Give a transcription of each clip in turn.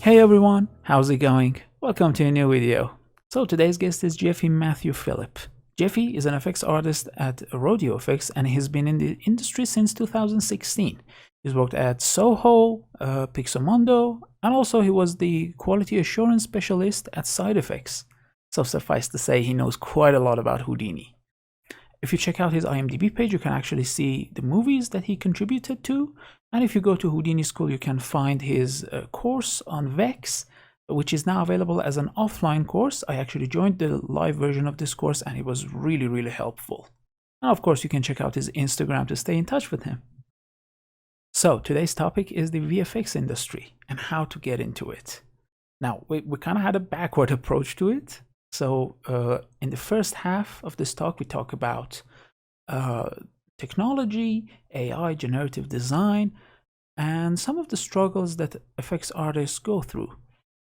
Hey everyone, how's it going? Welcome to a new video. So today's guest is Jeffy Mathew Phillip. Jeffy is an FX artist at Rodeo FX and he's been in the industry since 2016. He's worked at Soho, Pixomondo, and also he was the quality assurance specialist at SideFX. So suffice to say, he knows quite a lot about Houdini. If you check out his IMDb page, you can actually see the movies that he contributed to. And if you go to Houdini School, you can find his course on VEX, which is now available as an offline course. I actually joined the live version of this course and it was really, really helpful. And of course, you can check out his Instagram to stay in touch with him. So today's topic is the VFX industry and how to get into it. Now, we kind of had a backward approach to it. So in the first half of this talk, we talk about technology, AI, generative design, and some of the struggles that FX artists go through.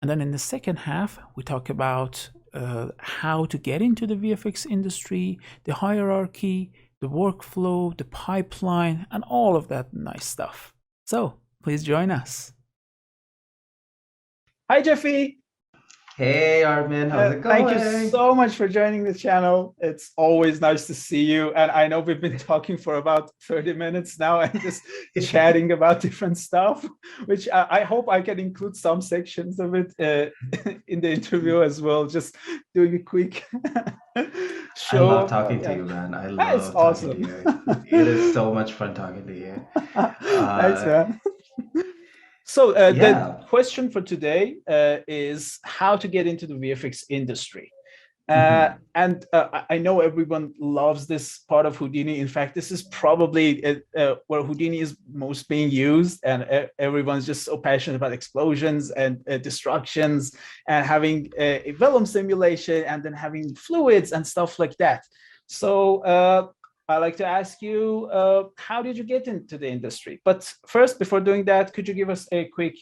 And then in the second half, we talk about how to get into the VFX industry, the hierarchy, the workflow, the pipeline, and all of that nice stuff. So please join us. Hi, Jeffy. Hey Armin, how's it going? Thank you so much for joining the channel. It's always nice to see you. And I know we've been talking for about 30 minutes now and just chatting about different stuff, which I hope I can include some sections of it in the interview as well. Just doing a quick show. I love talking to you, man. I love talking to you. It is so much fun talking to you. Thanks, man. So the question for today is how to get into the VFX industry. And I know everyone loves this part of Houdini. In fact, this is probably where Houdini is most being used, and everyone's just so passionate about explosions and destructions and having a vellum simulation and then having fluids and stuff like that. So I'd like to ask you, how did you get into the industry? But first, before doing that, could you give us a quick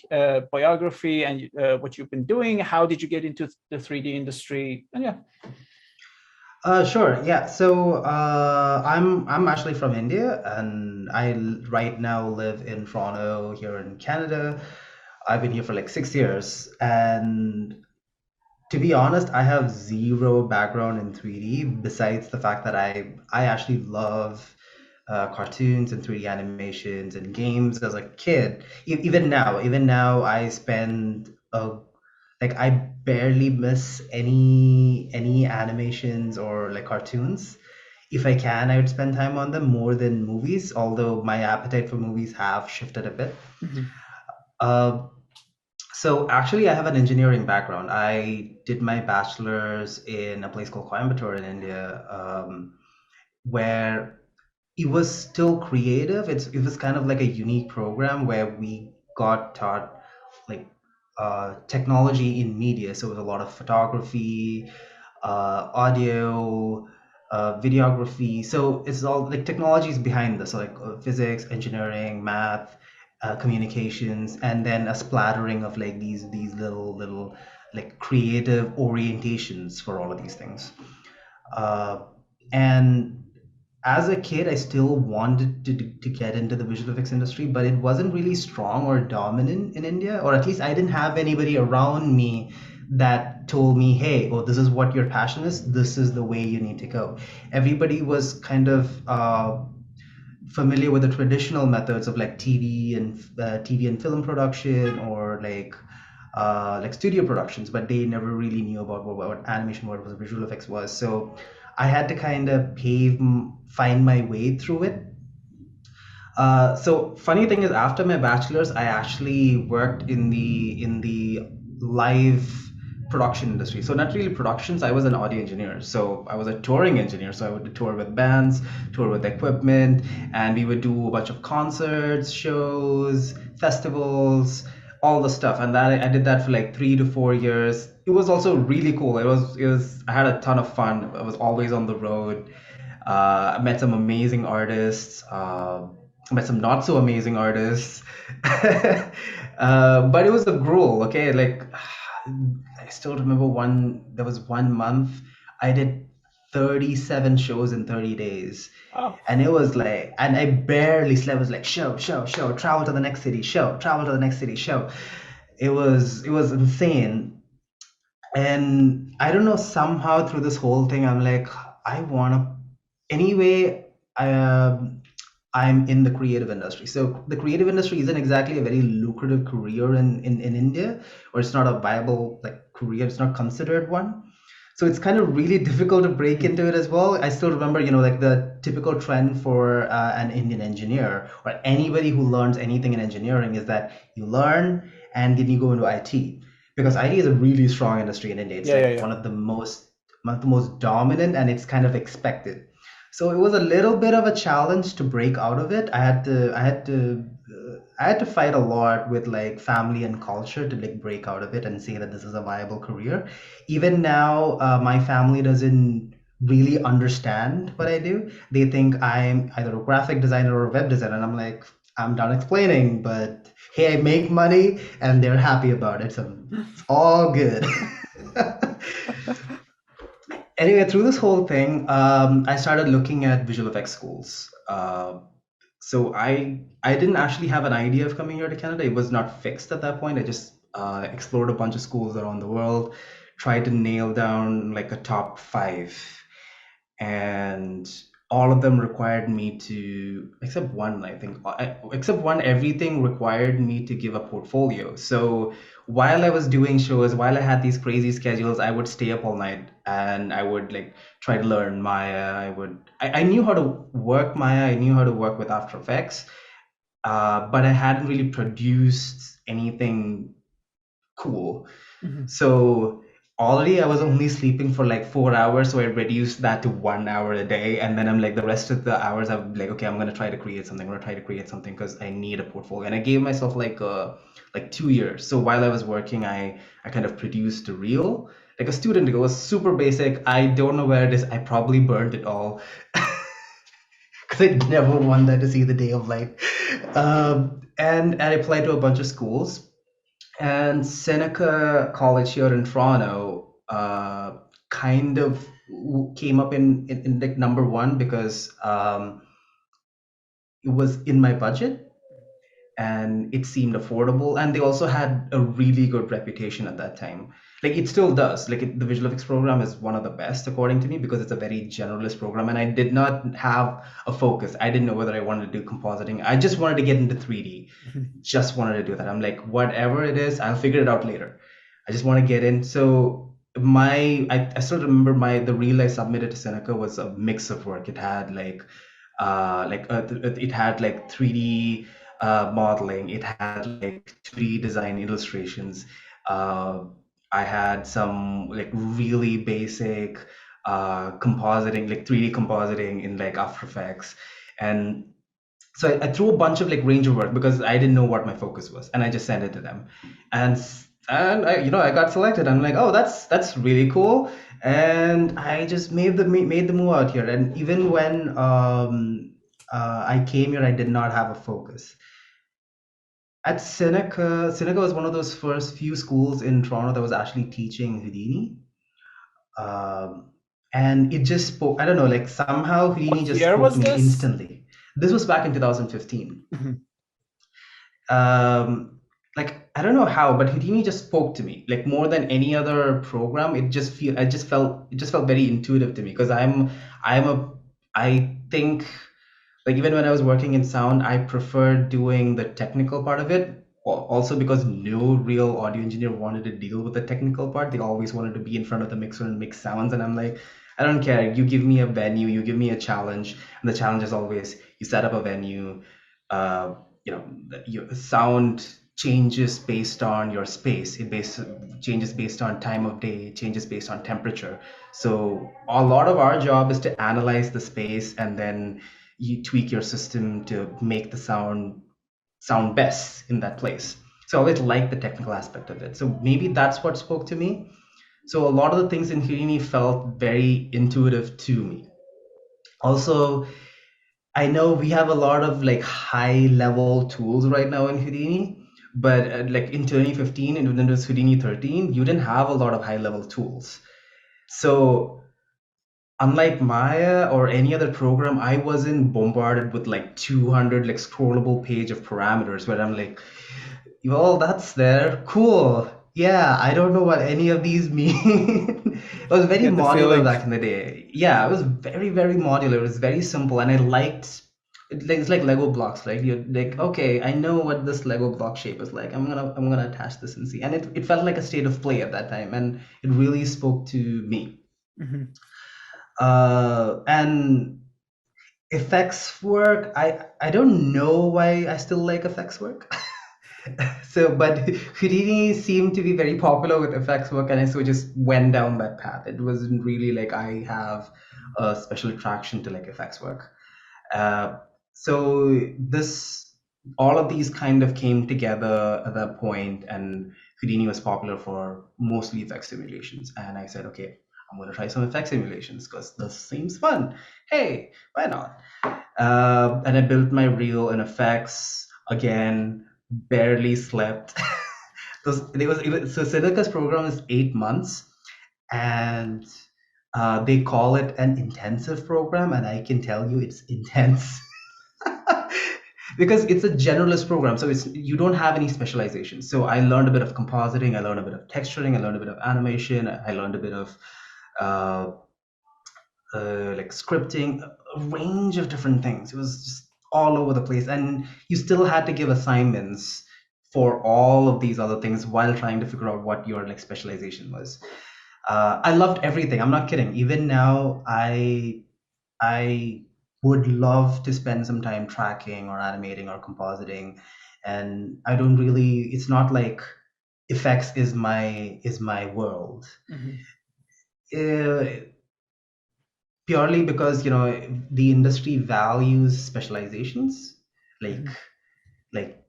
biography and what you've been doing? How did you get into the 3D industry? And yeah. Sure. Yeah. So I'm actually from India, and I right now live in Toronto here in Canada. I've been here for like 6 years, and to be honest, I have zero background in 3D besides the fact that I actually love cartoons and 3D animations and games as a kid. Even now, I spend like I barely miss any animations or like cartoons. If I can, I would spend time on them more than movies, although my appetite for movies have shifted a bit. So actually, I have an engineering background. I did my bachelor's in a place called Coimbatore in India, where it was still creative. It was kind of like a unique program where we got taught like technology in media. So it was a lot of photography, audio, videography. So it's all like technologies behind this, so like physics, engineering, math, communications, and then a splattering of like these little like creative orientations for all of these things. And as a kid, I still wanted to get into the visual effects industry, but it wasn't really strong or dominant in India, or at least I didn't have anybody around me that told me, hey, oh, this is what your passion is, this is the way you need to go. Everybody was kind of familiar with the traditional methods of like TV and film production, or like studio productions, but they never really knew about what animation, what visual effects was. So I had to kind of find my way through it. So funny thing is, after my bachelor's, I actually worked in the live production industry. So not really productions, I was an audio engineer. So I was a touring engineer. So I would tour with bands, tour with equipment, and we would do a bunch of concerts, shows, festivals, all the stuff. And that I did that for like 3 to 4 years. It was also really cool. It was I had a ton of fun. I was always on the road. I met some amazing artists. Met some not so amazing artists. But it was a gruel. Okay, like I still remember there was 1 month I did 37 shows in 30 days. Oh. And it was like, and I barely slept. It was like show, travel to the next city, show, travel to the next city, show. it was insane. And I don't know, somehow through this whole thing, I'm like, I want to, anyway, I, I'm in the creative industry. So the creative industry isn't exactly a very lucrative career in India, or it's not a viable like career. It's not considered one. So it's kind of really difficult to break into it as well. I still remember, like the typical trend for an Indian engineer or anybody who learns anything in engineering is that you learn and then you go into IT, because IT is a really strong industry in India. It's like one of the most dominant, and it's kind of expected. So it was a little bit of a challenge to break out of it. I had to fight a lot with like family and culture to like break out of it and say that this is a viable career. Even now, my family doesn't really understand what I do. They think I'm either a graphic designer or a web designer, and I'm like, I'm done explaining, but hey, I make money, and they're happy about it, so it's all good. Anyway, through this whole thing, I started looking at visual effects schools. So I didn't actually have an idea of coming here to Canada. It was not fixed at that point. I just explored a bunch of schools around the world, tried to nail down like a top five, and all of them required me to, except one, I think, except one, everything required me to give a portfolio. So while I was doing shows, while I had these crazy schedules, I would stay up all night and I would like try to learn Maya. I knew how to work Maya, I knew how to work with After Effects, but I hadn't really produced anything cool. So already I was only sleeping for like 4 hours, so I reduced that to 1 hour a day. And then I'm like, the rest of the hours, I'm like, okay, I'm gonna try to create something. I'm gonna try to create something because I need a portfolio. And I gave myself like 2 years. So while I was working, I kind of produced a reel, like a student. It was super basic. I don't know where it is. I probably burned it all because I never want that to see the day of light. And I applied to a bunch of schools, and Seneca College here in Toronto kind of came up in like number one because it was in my budget and it seemed affordable, and they also had a really good reputation at that time. Like it still does. Like the visual effects program is one of the best according to me because it's a very generalist program, and I did not have a focus. I didn't know whether I wanted to do compositing. I just wanted to get into 3D. Just wanted to do that. I'm like, whatever it is, I'll figure it out later. I just want to get in. So I still remember the reel I submitted to Seneca was a mix of work. It had it had like 3D modeling. It had like 2D design illustrations. Uh, I had some like really basic compositing, like 3D compositing in like After Effects. And so I threw a bunch of like range of work because I didn't know what my focus was, and I just sent it to them, and I got selected. I'm like, oh, that's really cool, and I just made the move out here. And even when I came here, I did not have a focus. At Seneca was one of those first few schools in Toronto that was actually teaching Houdini. Um, and it just spoke, I don't know, like somehow Houdini What just year spoke to was me this? instantly. This was back in 2015. Mhm. Like I don't know how, but Houdini just spoke to me like more than any other program. It just felt very intuitive to me because I think like even when I was working in sound, I preferred doing the technical part of it. Also because no real audio engineer wanted to deal with the technical part. They always wanted to be in front of the mixer and mix sounds. And I'm like, I don't care. You give me a venue, you give me a challenge, and the challenge is always you set up a venue. Uh, your sound changes based on your space. Changes based on time of day, changes based on temperature. So a lot of our job is to analyze the space, and then you tweak your system to make the sound best in that place. So I always like the technical aspect of it. So maybe that's what spoke to me. So a lot of the things in Houdini felt very intuitive to me. Also, I know we have a lot of like high level tools right now in Houdini, but like in 2015 in Windows Houdini 13, you didn't have a lot of high level tools. So unlike Maya or any other program, I wasn't bombarded with like 200 like scrollable page of parameters where I'm like, well, that's there. Cool. Yeah, I don't know what any of these mean. It was very Get the modular feeling. back in the day. Yeah, it was very, very modular. It was very simple, and I liked it's like Lego blocks. Like you're like, Mhm. okay, I know what this Lego block shape is like. I'm gonna attach this and see. And it felt like a state of play at that time, and it really spoke to me. Mhm. And effects work, I don't know why I still like effects work. So, but Houdini seemed to be very popular with effects work, and I so just went down that path. It wasn't really like I have a special attraction to like effects work. Uh, so this, all of these kind of came together at that point, and Houdini was popular for mostly effect simulations. And I said, okay, I'm going to try some effect simulations because this seems fun. Hey, why not? And I built my reel in effects again. Barely slept. So Silica's program is 8 months, and they call it an intensive program, and I can tell you it's intense. Because it's a generalist program, so it's you don't have any specialization. So I learned a bit of compositing, I learned a bit of texturing, I learned a bit of animation, I learned a bit of uh, like scripting, a range of different things. It was just all over the place, and you still had to give assignments for all of these other things while trying to figure out what your like specialization was. I loved everything. I'm not kidding. Even now, I would love to spend some time tracking or animating or compositing, and I don't really. It's not like effects is my world. Mhm. Uh, Purely because the industry values specializations. Like Mhm. like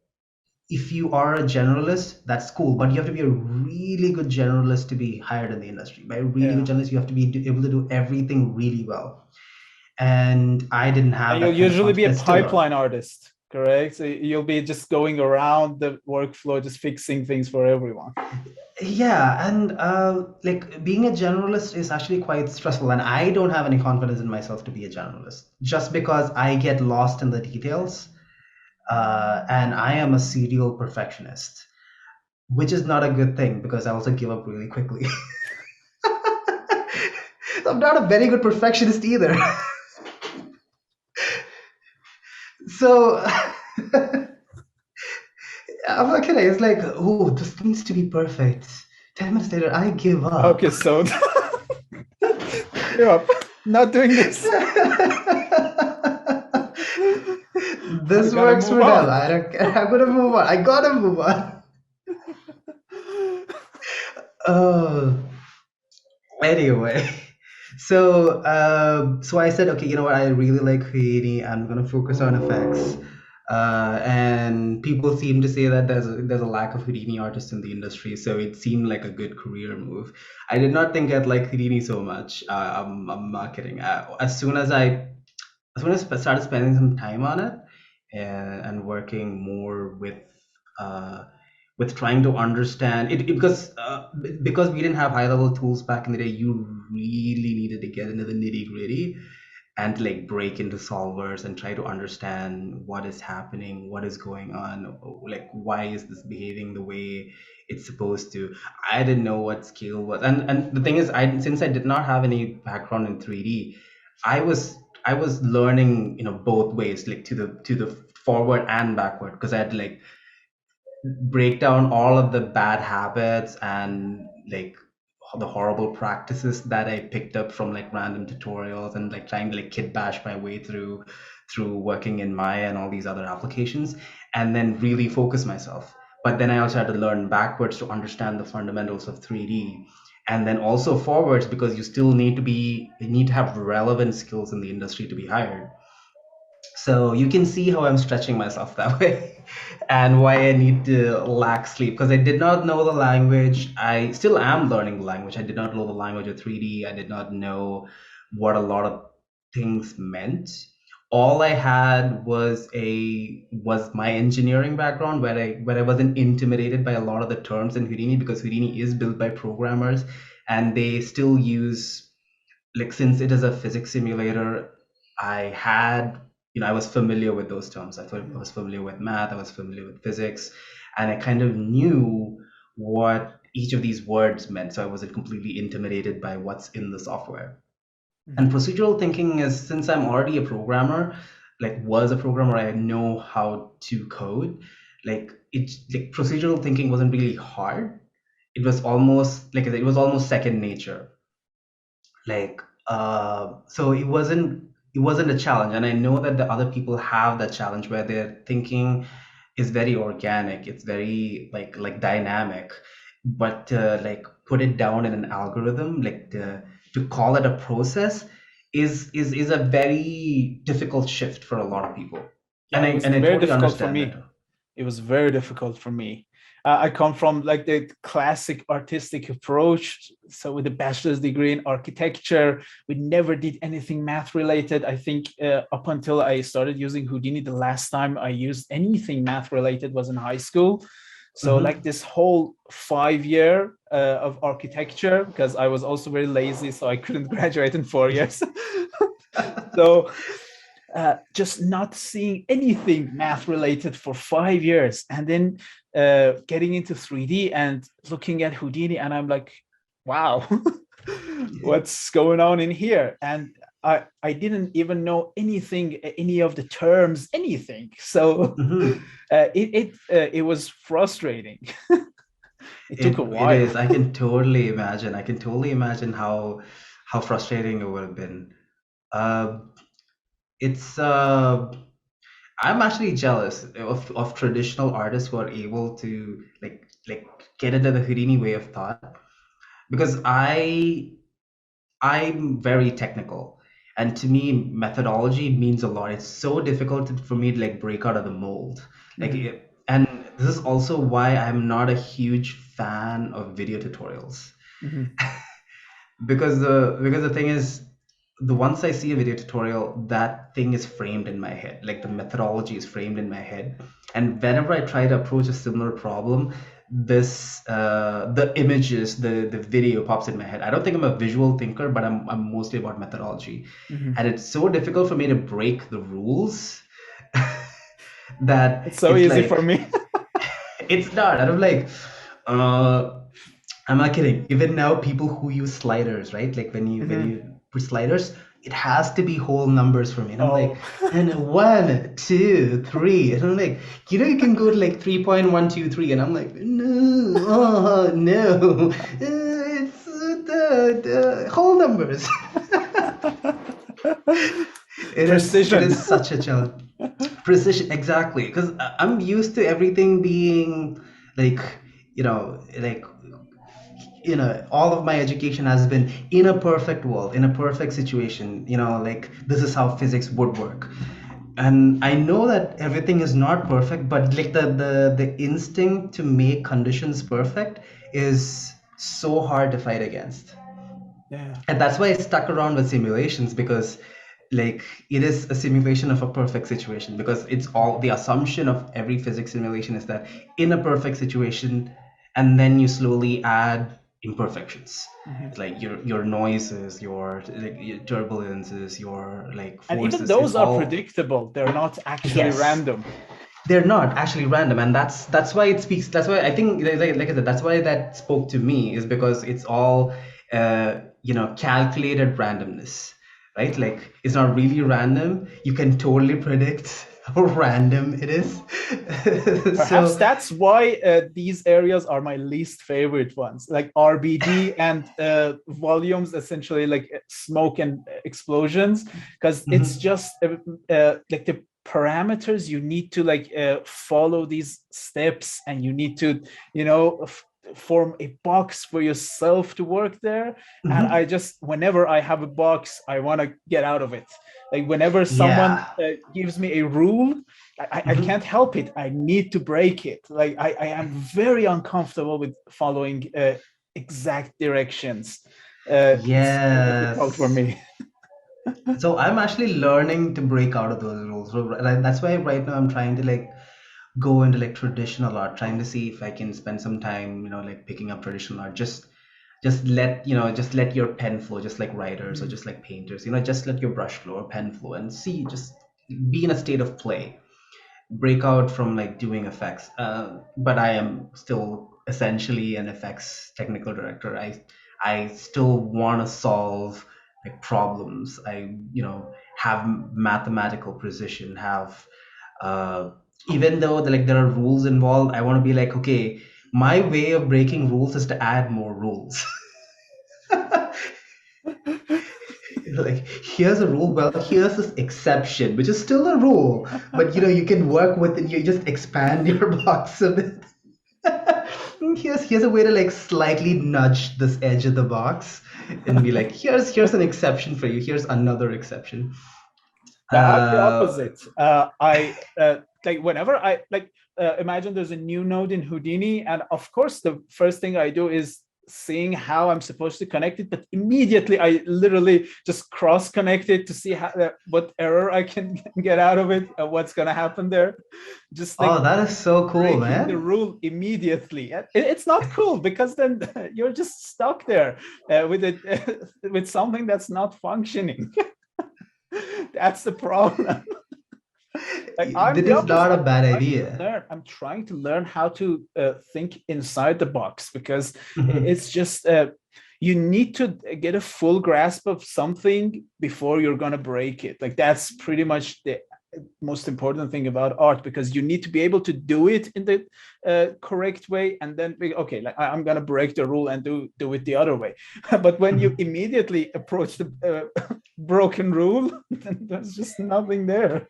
if you are a generalist, that's cool, but you have to be a really good generalist to be hired in the industry. By a really good Yeah. generalist, you have to be able to do everything really well. And I didn't And have you'll that kind of usually be a confidence to learn. pipeline artist, correct? So you'll be just going around the workflow, just fixing things for everyone. Yeah, and like being a generalist is actually quite stressful, and I don't have any confidence in myself to be a generalist just because I get lost in the details, and I am a serial perfectionist, which is not a good thing because I also give up really quickly. So I'm not a very good perfectionist either. So I'm not kidding. It's like, oh, this needs to be perfect. 10 minutes later, I give up. Okay, so you're up. Not doing this. I This gotta works move for them. on. I don't care. I'm gonna move on. I gotta move on. Uh, anyway, so I said, okay, you know what? I really like Houdini. I'm gonna focus on effects. And people seem to say that there's a lack of Houdini artists in the industry, so it seemed like a good career move. I did not think I'd like Houdini so much. I'm not kidding. As soon as I started spending some time on it, and working more uh, with trying to understand it, because we didn't have high level tools back in the day, you really needed to get into the nitty gritty and to like break into solvers and try to understand what is happening, what is going on, like why is this behaving the way it's supposed to. I didn't know what scale was, and the thing is, I since I did not have any background in 3D, I was I was learning, both ways, like to the forward and backward, because I had to like break down all of the bad habits and like the horrible practices that I picked up from like random tutorials and like trying to like kit bash my way through working in Maya and all these other applications, and then really focus myself. But then I also had to learn backwards to understand the fundamentals of 3D, and then also forwards, because you need to have relevant skills in the industry to be hired. So you can see how I'm stretching myself that way, and why I need to lack sleep, because I did not know the language. I still am learning the language. I did not know the language of 3D. I did not know what a lot of things meant. All I had was my engineering background, where I wasn't intimidated by a lot of the terms in Houdini, because Houdini is built by programmers, and they still use, like, since it is a physics simulator, I had, I was familiar with those terms. I was familiar with math, I was familiar with physics, and I kind of knew what each of these words meant, so I wasn't completely intimidated by what's in the software. And procedural thinking is, since I'm already a programmer, like was a programmer, I know how to code. Like procedural thinking wasn't really hard. It was almost like it was almost second nature. Like so it wasn't a challenge, and I know that the other people have that challenge where their thinking is very organic, it's very like dynamic, but like put it down in an algorithm, to call it a process is a very difficult shift for a lot of people. Yeah, it was And I very totally difficult for understand me. that. It was very difficult for me. I come from like the classic artistic approach. So with a bachelor's degree in architecture, we never did anything math related. I think up until I started using Houdini, the last time I used anything math related was in high school. So like this whole 5 year of architecture, because I was also very lazy, so I couldn't graduate in 4 years. So just not seeing anything math related for 5 years, and then getting into 3D and looking at Houdini, and I'm like, wow, what's going on in here? And I didn't even know anything, any of the terms, anything. So it was frustrating. It took a while. It is. I can totally imagine. I can totally imagine how frustrating it would have been. Uh, it's I'm actually jealous of traditional artists who are able to like get into the Houdini way of thought, because I'm very technical, and to me methodology means a lot. It's so difficult for me to like break out of the mold. And this is also why I'm not a huge fan of video tutorials. Because the thing is, the once I see a video tutorial, that thing is framed in my head. Like the methodology is framed in my head, and whenever I try to approach a similar problem, the images, the video pops in my head. I don't think I'm a visual thinker, but I'm mostly about methodology, and it's so difficult for me to break the rules that It's so easy for me. it's not. And I'm like, I'm not kidding. Even now, people who use sliders, right? Like when you put sliders, it has to be whole numbers for me. And I'm like, and 1, 2, 3. And I'm like, you can go to like 3.123. And I'm like, no, no. It's the whole numbers. Precision. It is such a challenge. Precision, exactly. Because I'm used to everything being like, all of my education has been in a perfect world, in a perfect situation, like this is how physics would work. And I know that everything is not perfect, but like the instinct to make conditions perfect is so hard to fight against. Yeah. And that's why I stuck around with simulations, because like it is a simulation of a perfect situation, because it's all the assumption of every physics simulation is that in a perfect situation, and then you slowly add imperfections. It's like your noises, your turbulences, your like And forces. even those It's are all predictable. They're not actually yes. random. They're not actually random, and that's why it speaks. That's why I think, like I said, that's why that spoke to me, is because it's all calculated randomness, right? Like it's not really random. You can totally predict how random it is. Perhaps that's why these areas are my least favorite ones, like RBD and volumes, essentially like smoke and explosions, because it's just like the parameters you need to follow these steps, and you need to form a box for yourself to work there. And I just, whenever I have a box, I want to get out of it. Like whenever someone gives me a rule, I can't help it. I need to break it. Like I am very uncomfortable with following exact directions. It's difficult for me. So I'm actually learning to break out of those rules. So that's why right now I'm trying to like go into like traditional art, trying to see if I can spend some time, like picking up traditional art. Just let your pen flow, just like writers or just like painters. Just let your brush flow or pen flow, and see, just be in a state of play. break out from like doing effects, but I am still essentially an effects technical director. I still want to solve like problems. I, you know, have mathematical precision, have uh, even though like there are rules involved, I want to be like, okay, my way of breaking rules is to add more rules. Like, here's a rule, well, here's this exception, which is still a rule, but you know, you can work with it, you just expand your box a bit. Here's a way to like slightly nudge this edge of the box and be like, here's an exception for you, here's another exception. I'm the opposite. I like whenever I like imagine there's a new node in Houdini, and of course the first thing I do is seeing how I'm supposed to connect it, but immediately I literally just cross connect it to see how what error I can get out of it, what's gonna happen there. Just like, oh, that is so cool, breaking man. the rule immediately. It's not cool because then you're just stuck there with it with something that's not functioning. That's the problem. Like, It is not a bad idea. I'm trying to learn how to think inside the box, because it's just you need to get a full grasp of something before you're going to break it. Like, that's pretty much the most important thing about art, because you need to be able to do it in the correct way, and then be, okay, like I'm going to break the rule and do it the other way. But when you immediately approach the broken rule, then there's just nothing there.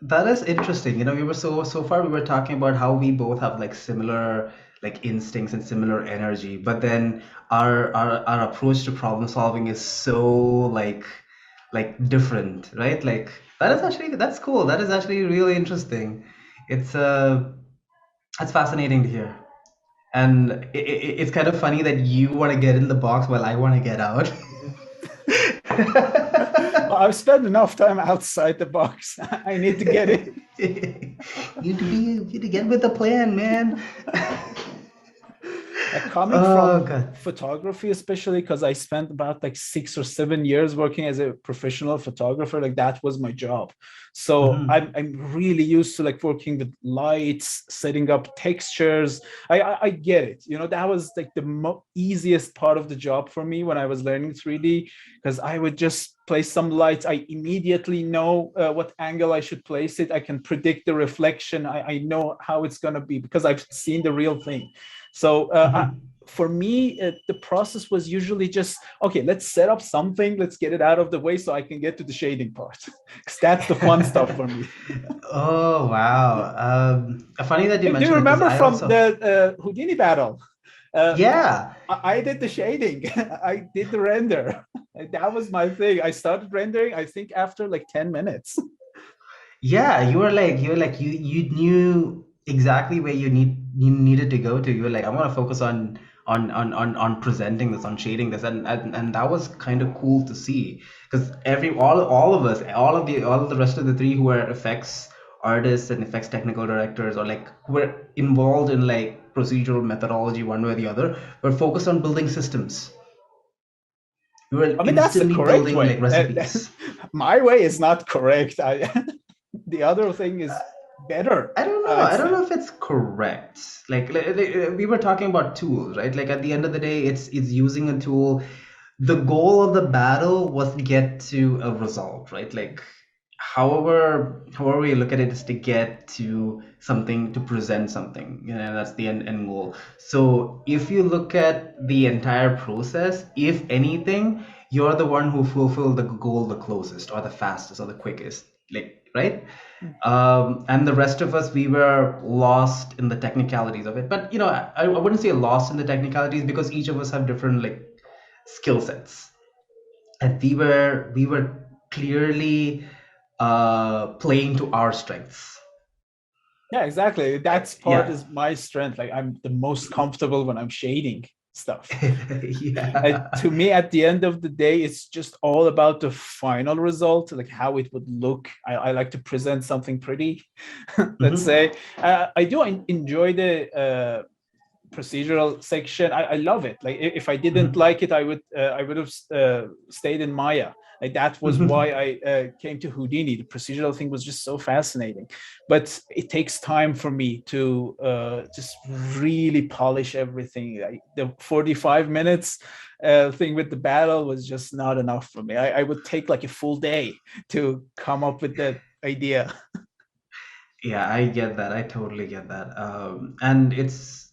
That is interesting. You know, we were so far we were talking about how we both have like similar like instincts and similar energy, but then our approach to problem solving is so different, right? Like that's cool. That is actually really interesting. It's that's fascinating to hear. And it's kind of funny that you want to get in the box while I want to get out. Well, I've spent enough time outside the box. I need to get in. You need to get with the plan, man. Coming from photography, especially because I spent about like 6 or 7 years working as a professional photographer, like that was my job. So I'm really used to like working with lights, setting up textures. I get it. You know, that was like the easiest part of the job for me when I was learning 3D, because I would just place some lights. I immediately know what angle I should place it. I can predict the reflection. I know how it's going to be because I've seen the real thing. So for me, the process was usually just, okay, let's set up something, let's get it out of the way so I can get to the shading part. Because that's the fun stuff for me. Oh, wow. Funny that you mentioned. Do you remember from the Houdini battle? Yeah. I did the shading. I did the render. That was my thing. I started rendering, I think, after like 10 minutes. Yeah, you knew exactly where you needed to go to. You were like, I want to focus on presenting this, on shading this, and that was kind of cool to see, because all of us, all of the rest of the three who were effects artists and effects technical directors, or like who were involved in like procedural methodology one way or the other, were focused on building systems. We were that's the correct building way. Like recipes. My way is not correct. The other thing is better. I don't know. I don't know if it's correct. Like we were talking about tools, right? Like at the end of the day, it's using a tool. The goal of the battle was to get to a result, right? Like however you look at it, is to get to something, to present something. You know, that's the end goal. So if you look at the entire process, if anything, you're the one who fulfilled the goal the closest, or the fastest, or the quickest. Like, right? And the rest of us, we were lost in the technicalities of it. But you know, I wouldn't say lost in the technicalities, because each of us have different like skill sets, and we were clearly playing to our strengths. Yeah, exactly. That's part is my strength. Like, I'm the most comfortable when I'm shading stuff. To me, at the end of the day, it's just all about the final result, like how it would look. I like to present something pretty. Let's say I do enjoy the procedural section. I love it. Like if I didn't like it, I would have stayed in Maya. Like that was why I came to Houdini. The procedural thing was just so fascinating, but it takes time for me to just really polish everything. Like the 45 minutes thing with the battle was just not enough for me. I would take like a full day to come up with that idea. Yeah, I get that. I totally get that. And it's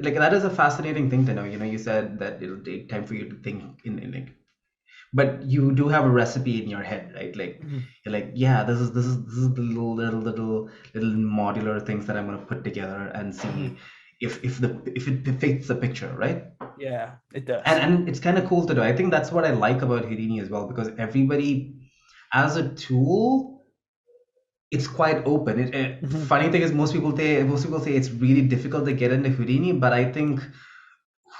like that is a fascinating thing to know. You said that it'll take time for you to think in like, but you do have a recipe in your head, right? Like you're like, yeah, this is the little modular things that I'm gonna put together and see if it fits the picture, right? Yeah, it does. And it's kind of cool to do. I think that's what I like about Houdini as well, because everybody, as a tool, it's quite open. Funny thing is, most people say it's really difficult to get into Houdini, but I think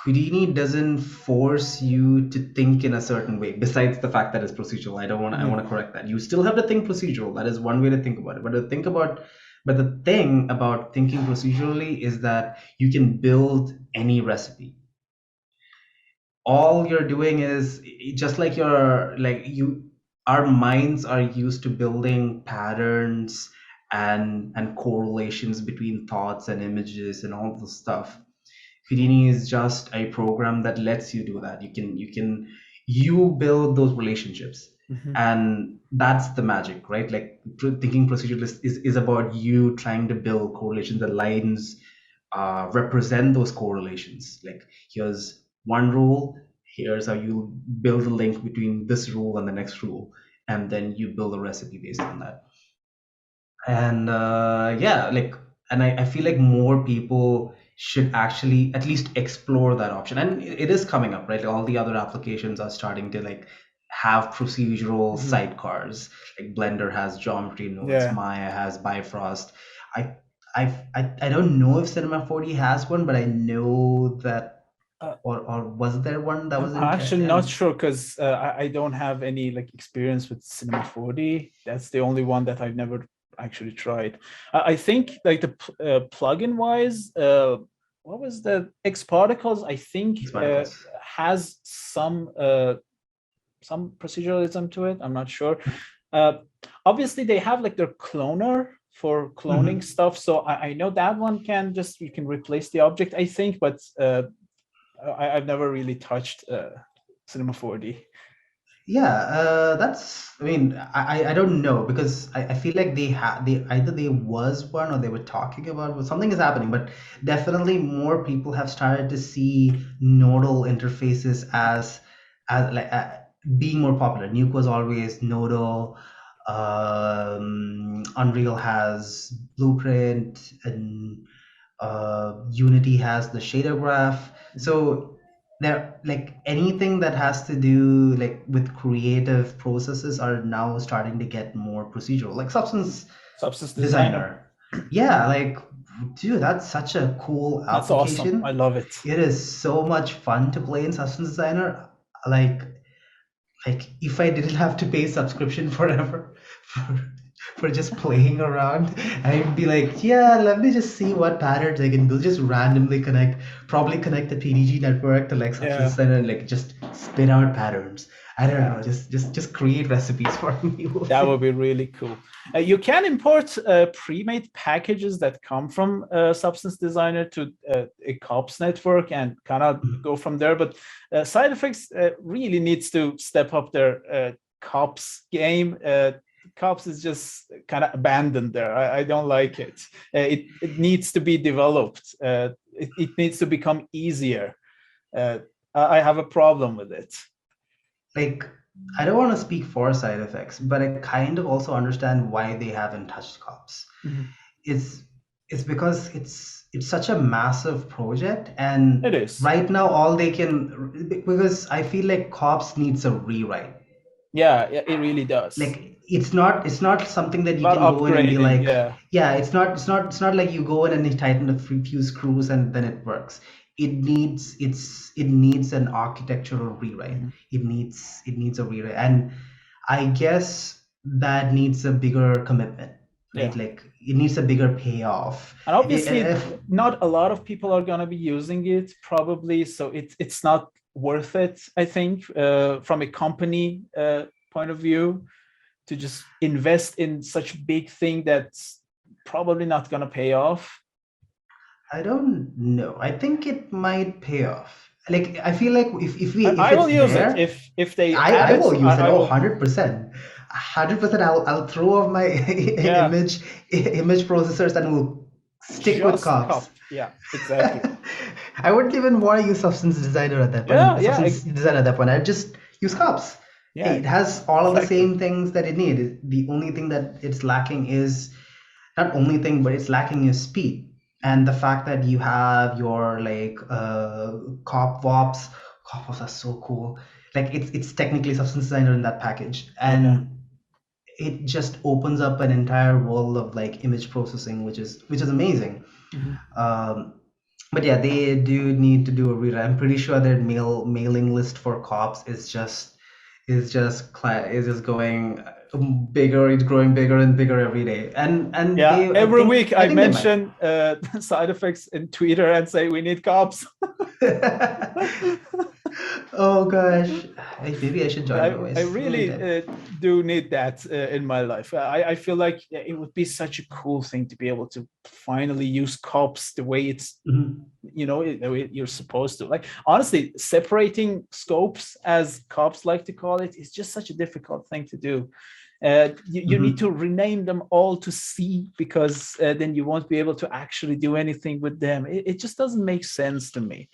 Houdini doesn't force you to think in a certain way. Besides the fact that it's procedural, I want to correct that. You still have to think procedural. That is one way to think about it. But the thing about thinking procedurally is that you can build any recipe. All you're doing is just like our minds are used to building patterns and correlations between thoughts and images and all this stuff. Houdini is just a program that lets you do that. You build those relationships, and that's the magic, right? Like thinking proceduralist is about you trying to build correlations. The lines represent those correlations. Like here's one rule, here's how you build a link between this rule and the next rule, and then you build a recipe based on that. And yeah, like, and I feel like more people should actually at least explore that option, and it is coming up, right? All the other applications are starting to like have procedural sidecars. Like Blender has geometry nodes, Maya has Bifrost. I don't know if Cinema 4D has one, but I know that, or was there one that was I'm actually not sure, because I don't have any like experience with Cinema 4D. That's the only one that I've never actually tried. I think like the plugin wise, what was the X Particles? I think has some proceduralism to it. I'm not sure. Obviously, they have like their cloner for cloning stuff, so I know that one you can replace the object, I think, but I've never really touched Cinema 4D. Yeah, I mean, I don't know, because I feel like they either there was one or they were talking about, but something is happening. But definitely more people have started to see nodal interfaces as like being more popular. Nuke was always nodal. Unreal has Blueprint, and Unity has the shader graph. So there, like anything that has to do like with creative processes are now starting to get more procedural, like Substance Designer. Yeah, like, dude, that's such a cool That's application. awesome. I love it. It is so much fun to play in Substance Designer. Like if I didn't have to pay subscription forever for just playing around, I'd be like, yeah, let me just see what patterns I can build. Just randomly probably connect the PDG network to like Substance Designer and like just spit out patterns. I don't know, just create recipes for me. That would be really cool. You can import pre-made packages that come from Substance Designer to a COPS network and kind of go from there. But SideFX really needs to step up their COPS game. COPS is just kind of abandoned there. I don't like it. It needs to be developed. It needs to become easier. I have a problem with it. Like, I don't want to speak for SideFX, but I kind of also understand why they haven't touched COPS. It's because it's such a massive project, and it is right now all they can, because I feel like COPS needs a rewrite. Yeah, it really does. Like it's not something that you can go in and be like, it's not like you go in and you tighten a few screws and then it works. It needs an architectural rewrite. It needs a rewrite, and I guess that needs a bigger commitment. right? Yeah. Like it needs a bigger payoff. And obviously, If not a lot of people are going to be using it probably, so it's not worth it, I think, from a company point of view, to just invest in such a big thing that's probably not going to pay off. I don't know. I think it might pay off. Like I feel like if I will it's use there, it if they add I it. will use it. I Oh, will. 100%. 100%. I'll throw off my Yeah. image processors and will stick with Just cops. cop. Yeah, exactly. I wouldn't even want to use substance designer at that point. Yeah, Substance design at that point. I'd just use cops. Yeah, It has all of the exactly. same things that it needs. The only thing that it's lacking is not only thing, but it's lacking is speed. And the fact that you have your like cop wops are so cool. Like it's technically substance designer in that package, and it just opens up an entire world of like image processing, which is amazing. But yeah, they do need to do a rewrite. I'm pretty sure their mailing list for cops is just going bigger. It's growing bigger and bigger every day. And yeah, they, every think, week I think they might. mention side effects in Twitter and say we need cops. Oh gosh, maybe I should join I really do need that in my life. I feel like it would be such a cool thing to be able to finally use cops the way it's, you know, the way you're supposed to. Like, honestly, separating scopes, as cops like to call it, is just such a difficult thing to do. You need to rename them all to C, because then you won't be able to actually do anything with them. It just doesn't make sense to me.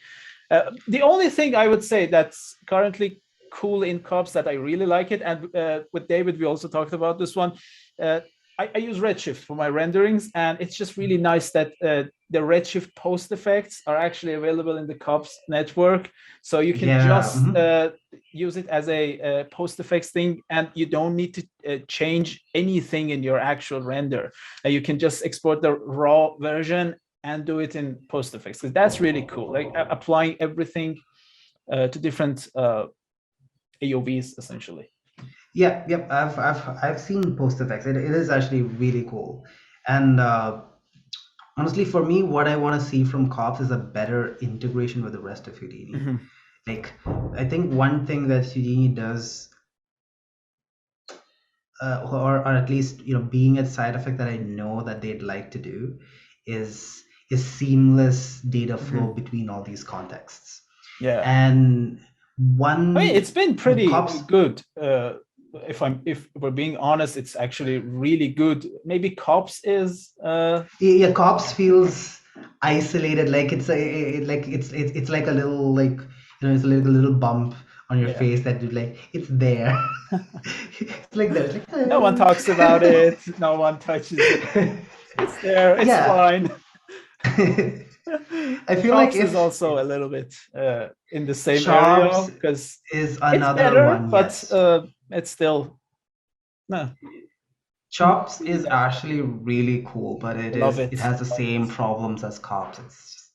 The only thing I would say that's currently cool in cops that I really like it, and with David we also talked about this one. I use Redshift for my renderings, and it's just really nice that the Redshift post effects are actually available in the cops network, so you can just use it as a post effects thing, and you don't need to change anything in your actual render. You can just export the raw version and do it in post effects, because that's really cool, like applying everything to different AOVs essentially. Yep. I've seen post effects. It is actually really cool. And honestly, for me, what I want to see from cops is a better integration with the rest of Houdini. Like, I think one thing that Houdini does, or at least, you know, being a side effect that I know that they'd like to do, is seamless data flow between all these contexts. Yeah. And one, I mean, it's been pretty good. If we're being honest, it's actually really good. Maybe cops is yeah, cops feels isolated, like it's like a little, like, you know, it's like a little bump on your face that you like, it's there. It's like there's like, no one talks about it, no one touches it, it's there, it's fine. I feel Chops like is also a little bit in the same Chops area, because is another better, one, but yes. it's still no. Chops is actually really cool, but it has the same problems as Cops. It's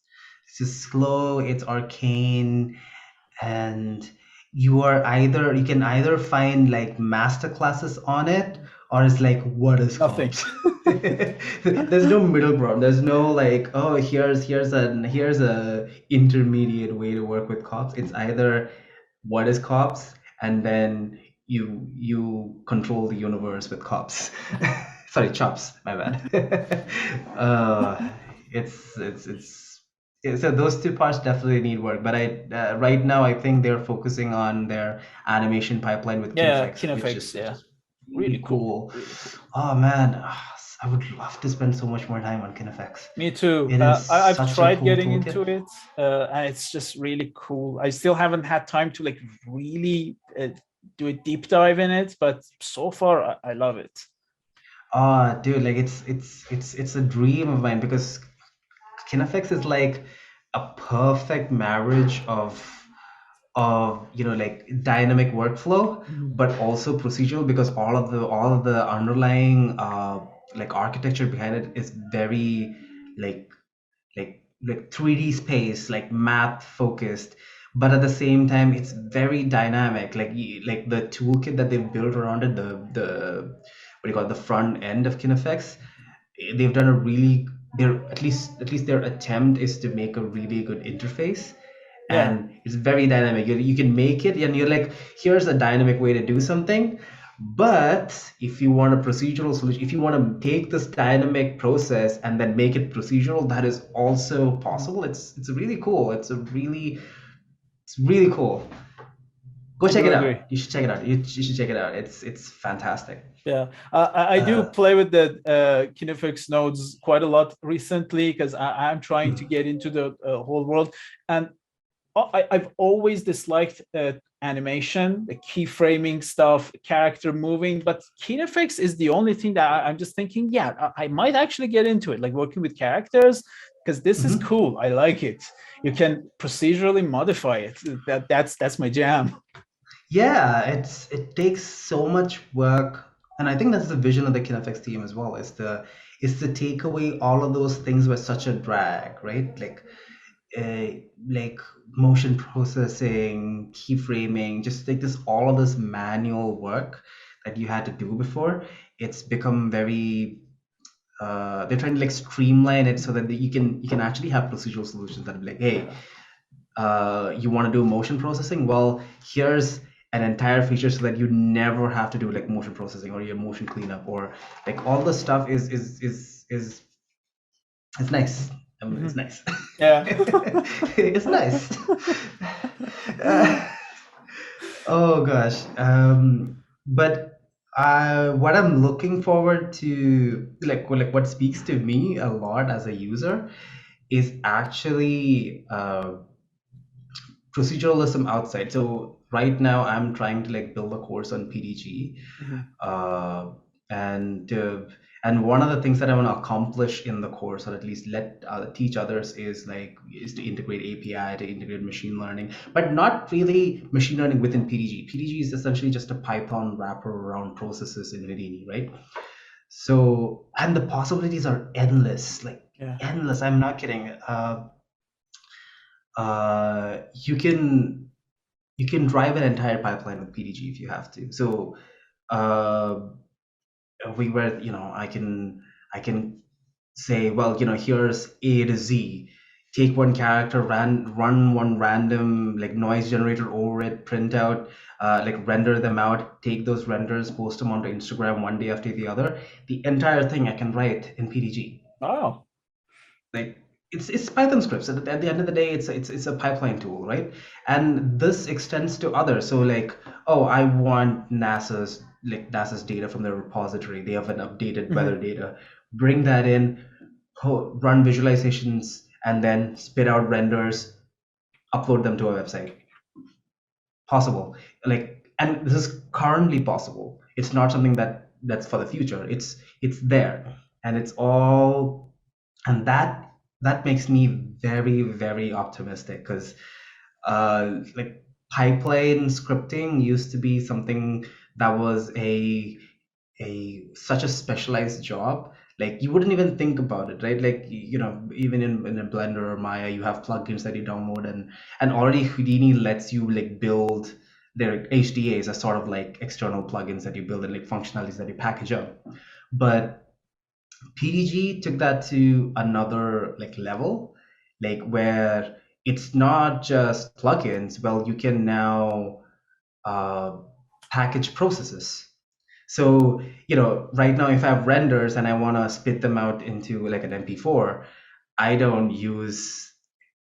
just slow, it's arcane, and you can either find like master classes on it, or it's like, what is Cops? There's no middle ground. There's no like, oh, here's a intermediate way to work with Cops. It's either what is Cops, and then you control the universe with Cops. Sorry, Chops, my bad. So those two parts definitely need work, but right now I think they're focusing on their animation pipeline with KineFX, which is really cool. Oh man, I would love to spend so much more time on KineFX. Me too. I've tried getting into it, and it's just really cool. I still haven't had time to like really do a deep dive in it, but so far I love it. Dude, like it's a dream of mine, because KineFX is like a perfect marriage of you know, like dynamic workflow, but also procedural, because all of the underlying like architecture behind it is very like 3D space, like math focused, but at the same time it's very dynamic. Like the toolkit that they've built around it, the what do you call it, the front end of KineFX, they've done a really, their at least their attempt is to make a really good interface, Yeah. and it's very dynamic. You can make it and you're like, here's a dynamic way to do something. But if you want a procedural solution, if you want to take this dynamic process and then make it procedural, that is also possible. It's really cool. It's really cool. Go I check do it agree. out. You should check it out. You should check it out. It's fantastic. Yeah, I do play with the KineFX nodes quite a lot recently because I'm trying to get into the whole world, and I've always disliked animation, the keyframing stuff, character moving, but KineFX is the only thing that I'm just thinking, yeah, I might actually get into it, like working with characters, because this is cool. I like it. You can procedurally modify it. That's my jam. Yeah, it takes so much work, and I think that's the vision of the KineFX team as well. Is to take away all of those things were such a drag, right? Like motion processing, keyframing, just like this all of this manual work that you had to do before. It's become very they're trying to like streamline it so that you can actually have procedural solutions that are like, hey, you want to do motion processing? Well, here's an entire feature so that you never have to do like motion processing or your motion cleanup or like all the stuff is it's nice. I mean, it's nice. Yeah. It's nice. Uh, oh gosh. But what I'm looking forward to, like what speaks to me a lot as a user, is actually proceduralism outside. So right now I'm trying to like build a course on PDG, uh, and uh, and one of the things that I want to accomplish in the course, or at least let teach others, is to integrate API, to integrate machine learning, but not really machine learning within PDG. PDG is essentially just a Python wrapper around processes in Houdini, right? So, and the possibilities are endless, like endless. I'm not kidding. You can drive an entire pipeline with PDG if you have to. So uh, I can say, well, here's A to Z. Take one character, run one random like noise generator over it, print out, like render them out, take those renders, post them onto Instagram one day after the other. The entire thing I can write in PDG. Oh. Like it's Python scripts. At the end of the day, it's a pipeline tool, right? And this extends to others. So like, oh, I want NASA's data from their repository. They have an updated weather data. Bring that in, run visualizations, and then spit out renders, upload them to a website. Possible. And this is currently possible. It's not something that's for the future. It's there, and it's all, and that makes me very, very optimistic, because like pipeline scripting used to be something that was such a specialized job. Like you wouldn't even think about it, right? Like even in a Blender or Maya, you have plugins that you download, and already Houdini lets you like build their HDAs as sort of like external plugins that you build and like functionalities that you package up. But PDG took that to another like level, like where it's not just plugins. Well, you can now package processes. So, right now, if I have renders and I want to spit them out into like an MP4, I don't use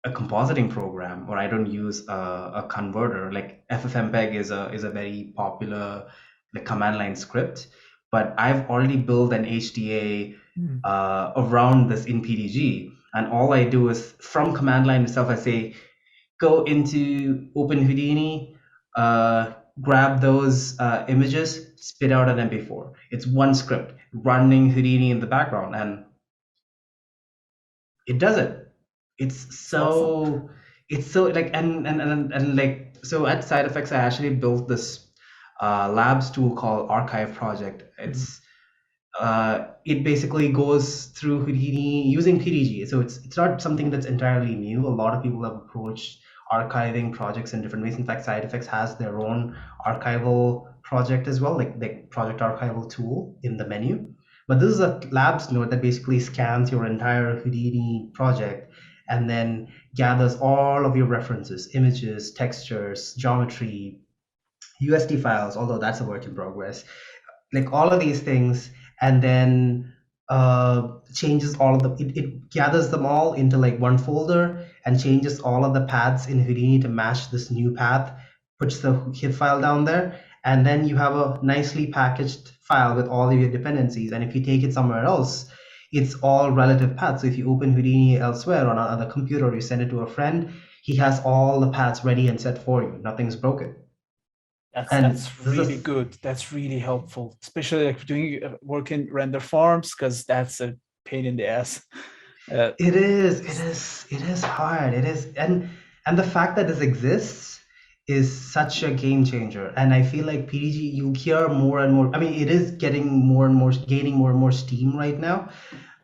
a compositing program, or I don't use a converter. Like FFmpeg is a very popular like command line script, but I've already built an HDA around this in PDG, and all I do is from command line itself, I say go into Open Houdini, grab those images, spit out an MP4. It's one script running Houdini in the background, and it does it. It's so like, and like, so at Side Effects, I actually built this labs tool called Archive Project. It basically goes through Houdini using PDG. So it's not something that's entirely new. A lot of people have approached archiving projects in different ways. In fact, Side Effects has their own archival project as well, like the project archival tool in the menu. But this is a labs node that basically scans your entire Houdini project and then gathers all of your references, images, textures, geometry, USD files, although that's a work in progress, like all of these things, and then changes all of it gathers them all into like one folder and changes all of the paths in Houdini to match this new path, puts the hit file down there, and then you have a nicely packaged file with all of your dependencies. And if you take it somewhere else, it's all relative paths. So if you open Houdini elsewhere on another computer, or you send it to a friend, he has all the paths ready and set for you. Nothing's broken. That's This really is good. That's really helpful, especially like doing work in render farms, because that's a pain in the ass. it is hard. It is, and the fact that this exists is such a game changer. And I feel like PDG, you hear more and more. I mean, it is getting more and more, gaining more and more steam right now.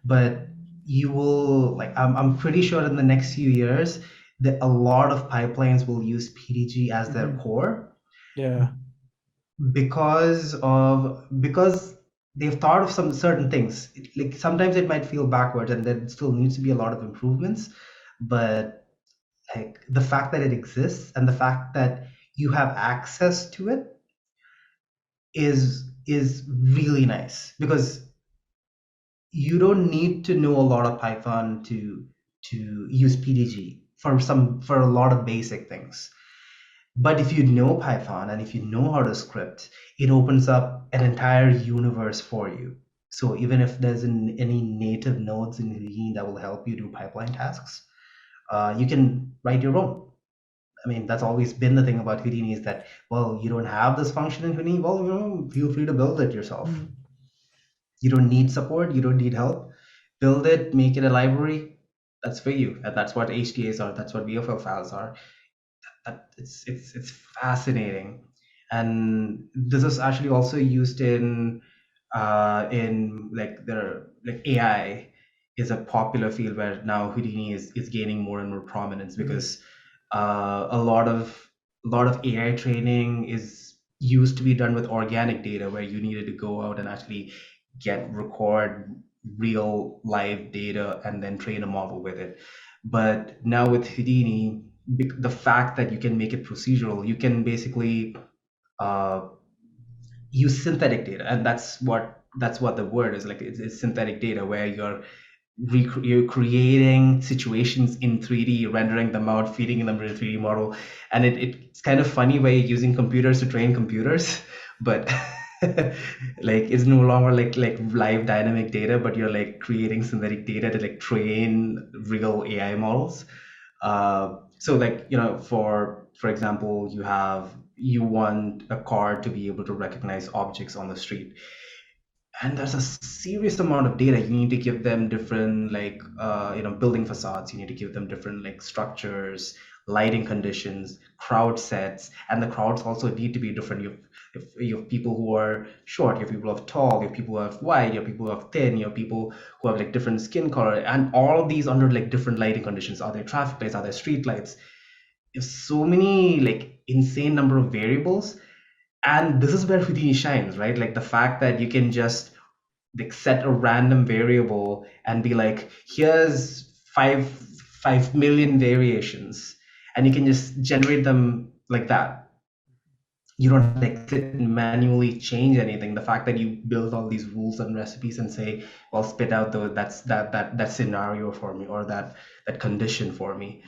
But you will like, I'm pretty sure in the next few years that a lot of pipelines will use PDG as their core. Yeah. Because they've thought of some certain things. Like sometimes it might feel backwards and there still needs to be a lot of improvements, but like the fact that it exists and the fact that you have access to it is really nice, because you don't need to know a lot of Python to use PDG for a lot of basic things. But if you know Python and if you know how to script, it opens up an entire universe for you. So even if there's any native nodes in Houdini that will help you do pipeline tasks, you can write your own. I mean, that's always been the thing about Houdini, is that, well, you don't have this function in Houdini, well, feel free to build it yourself. You don't need support, you don't need help. Build it, make it a library. That's for you. And that's what HDAs are, that's what VFL files are. It's fascinating. And this is actually also used in like AI is a popular field where now Houdini is gaining more and more prominence, because a lot of AI training is used to be done with organic data, where you needed to go out and actually record real live data and then train a model with it. But now with Houdini, the fact that you can make it procedural, you can basically use synthetic data, and that's what the word is. Like it's synthetic data, where you're creating situations in 3D, rendering them out, feeding them to a 3D model. And it's kind of funny where you're using computers to train computers, but like it's no longer like live dynamic data, but you're like creating synthetic data to like train real AI models. So like, for example, you want a car to be able to recognize objects on the street, and there's a serious amount of data. You need to give them different like building facades, you need to give them different like structures, lighting conditions, crowd sets, and the crowds also need to be different. You have people who are short, you have people who are tall, you have people who are wide, you have people who are thin, you have people who have like different skin color, and all of these under like different lighting conditions. Are there traffic lights, are there street lights? There's so many like insane number of variables. And this is where Houdini shines, right? Like the fact that you can just like set a random variable and be like, here's 5 million variations, and you can just generate them like that. You don't like sit and manually change anything. The fact that you build all these rules and recipes and say, well, spit out that scenario for me, or that condition for me.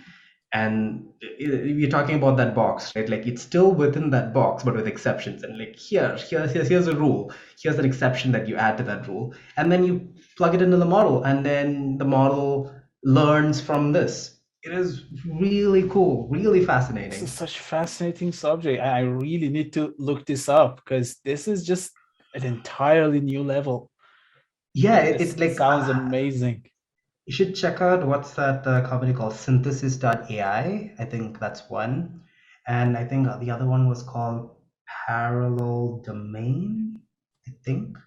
And you're talking about that box, right? Like it's still within that box, but with exceptions. And like here's a rule, here's an exception that you add to that rule, and then you plug it into the model, and then the model learns from this. It is really cool, really This is fascinating. such a fascinating subject. I really need to look this up, because this is just an entirely new level. Yeah, This it's like sounds amazing. you should check out, what's that company called, Synthesis.ai. I think that's one. And I think the other one was called Parallel Domain, I think.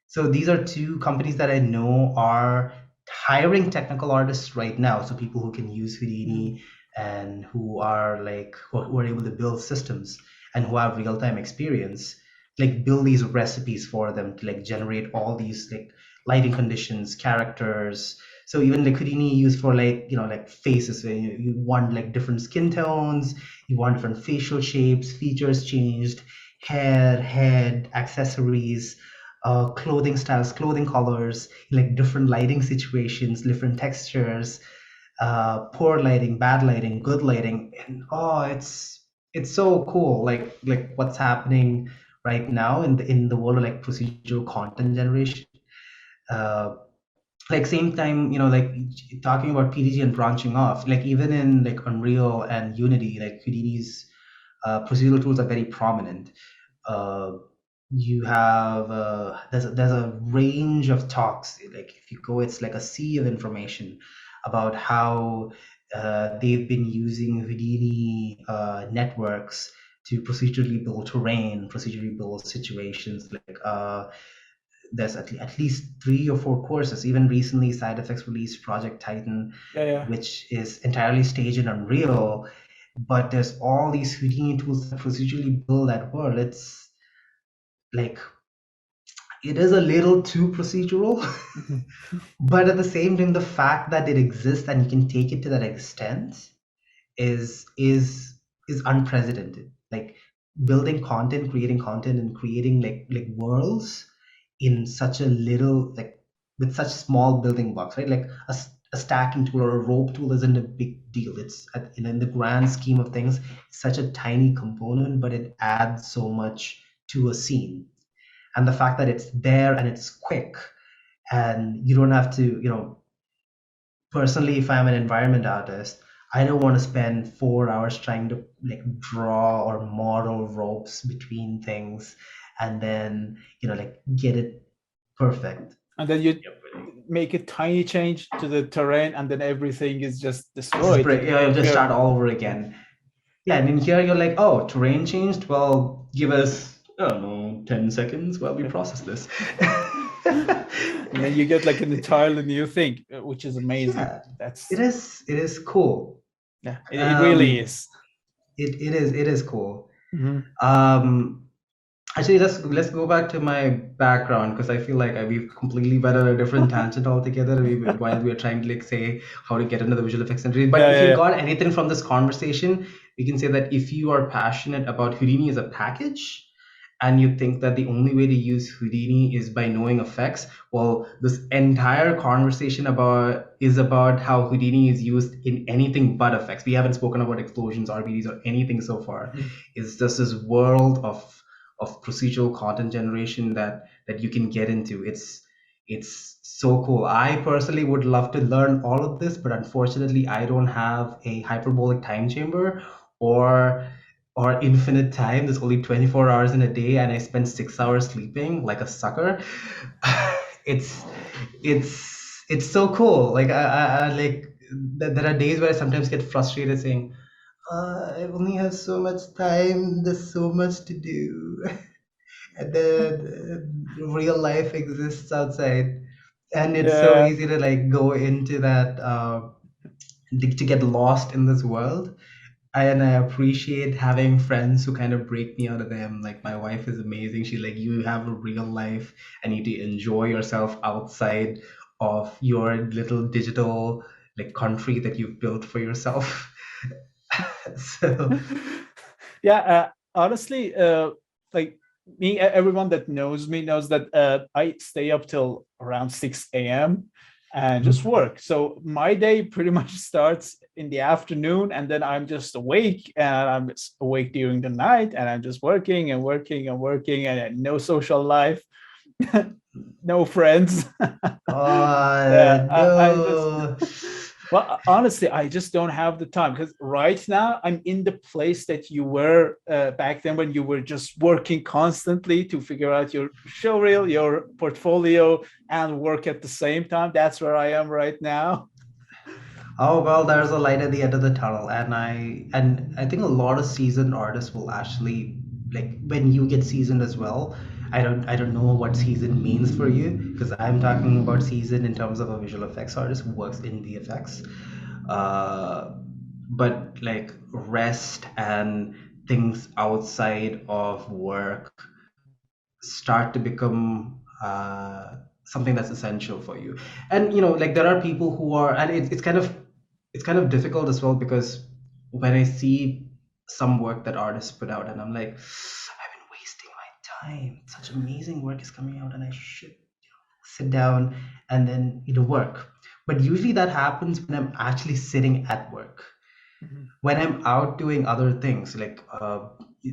So these are two companies that I know are hiring technical artists right now. So people who can use Houdini and who are like who are able to build systems and who have real-time experience, like build these recipes for them to like generate all these like lighting conditions, characters. So even like Houdini used for like like faces, where you want like different skin tones, you want different facial shapes, features changed, hair, head, accessories, clothing styles, clothing colors, like different lighting situations, different textures, poor lighting, bad lighting, good lighting, and oh, it's so cool. Like what's happening right now in the world of like procedural content generation. Uh, like same time, like talking about PDG and branching off, like even in like Unreal and Unity, like Houdini's procedural tools are very prominent. uh, you have there's a range of talks. Like if you go, it's like a sea of information about how they've been using Houdini networks to procedurally build terrain, procedurally build situations. Like there's at least 3 or 4 courses. Even recently, Side Effects released Project Titan, Yeah. which is entirely staged in Unreal. But there's all these Houdini tools that procedurally build that world. It's like it is a little too procedural, but at the same time, the fact that it exists and you can take it to that extent is unprecedented. Like building content, creating content, and creating like worlds in such a little, like with such small building blocks, right? Like a stacking tool or a rope tool isn't a big deal. It's in the grand scheme of things, it's such a tiny component, but it adds so much to a scene. And the fact that it's there and it's quick, and you don't have to, personally, if I'm an environment artist, I don't want to spend 4 hours trying to like draw or model ropes between things and then like get it perfect. And then you make a tiny change to the terrain, and then everything is just Just destroyed. just start all over again. Yeah, and in here you're like, oh, terrain changed. Well, give us, I don't know, 10 seconds while we process this. And then you get like an entirely new thing, which is amazing. Yeah, That's it is cool. yeah, it really is. It is cool. Mhm. Actually, let's go back to my background, because I feel like we've completely went on a different tangent altogether while we are trying to like say how to get into the visual effects industry. But if you got anything from this conversation, we can say that if you are passionate about Houdini as a package, and you think that the only way to use Houdini is by knowing effects, well, this entire conversation is about how Houdini is used in anything but effects. We haven't spoken about explosions, RBDs, or anything so far. It's just this world of procedural content generation that you can get into. It's so cool. I personally would love to learn all of this, but unfortunately, I don't have a hyperbolic time chamber or infinite time. There's only 24 hours in a day, and I spend 6 hours sleeping like a sucker. it's it's so cool. Like I like there are days where I sometimes get frustrated saying, I only have so much time. There's so much to do. And then real life exists outside, and it's so easy to like go into that to get lost in this world. And I appreciate having friends who kind of break me out of them. Like my wife is amazing. She's like, you have a real life and you need to enjoy yourself outside of your little digital like country that you've built for yourself. So yeah, honestly, like me, everyone that knows me knows that I stay up till around 6 a.m. and just work. So my day pretty much starts in the afternoon, and then I'm just awake, and I'm just awake during the night, and I'm just working and working and working, and no social life, no friends. no. Well, honestly, I just don't have the time, because right now I'm in the place that you were back then, when you were just working constantly to figure out your showreel, your portfolio, and work at the same time. That's where I am right now. Oh well, there's a light at the end of the tunnel, and I think a lot of seasoned artists will actually, like, when you get seasoned as well. I don't know what seasoned means for you, because I'm talking about seasoned in terms of a visual effects artist who works in VFX. Uh, but like rest and things outside of work start to become something that's essential for you. And like there are people who are, and it's kind of difficult as well, because when I see some work that artists put out, and I'm like, I've been wasting my time. Such amazing work is coming out, and I should sit down and then work. But usually that happens when I'm actually sitting at work. When I'm out doing other things, like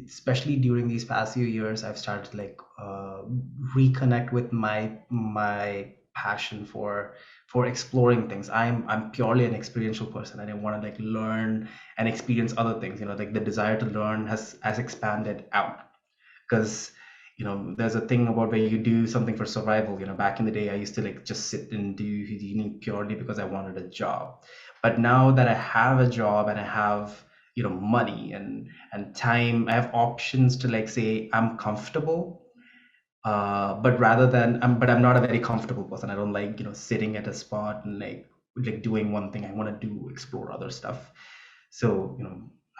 especially during these past few years, I've started to like reconnect with my passion for exploring things. I'm purely an experiential person, and I want to like learn and experience other things. Like the desire to learn has expanded out, because there's a thing about where you do something for survival. Back in the day, I used to like just sit and do Houdini purely because I wanted a job. But now that I have a job and I have money and time, I have options to like say I'm comfortable. But rather than I'm not a very comfortable person. I don't like sitting at a spot and like doing one thing. I want to do explore other stuff. So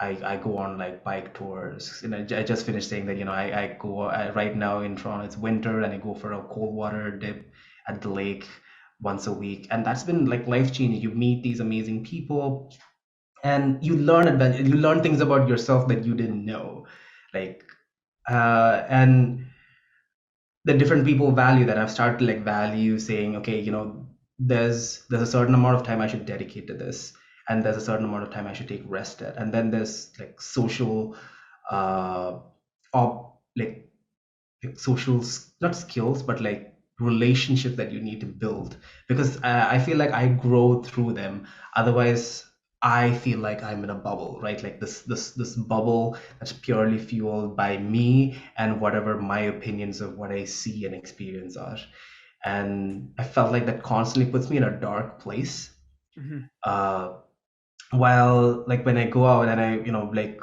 I go on like bike tours. I just finished saying that I go right now in Toronto, it's winter, and I go for a cold water dip at the lake once a week, and that's been like life changing. You meet these amazing people, and you learn things about yourself that you didn't know, like and the different people value that. I've started to like value saying, okay, there's a certain amount of time I should dedicate to this, and there's a certain amount of time I should take rest at, and then there's like social like social not skills, but like relationships that you need to build, because I feel like I grow through them. Otherwise I feel like I'm in a bubble, right? Like this bubble that's purely fueled by me and whatever my opinions of what I see and experience are. And I felt like that constantly puts me in a dark place. uh while like when I go out and I like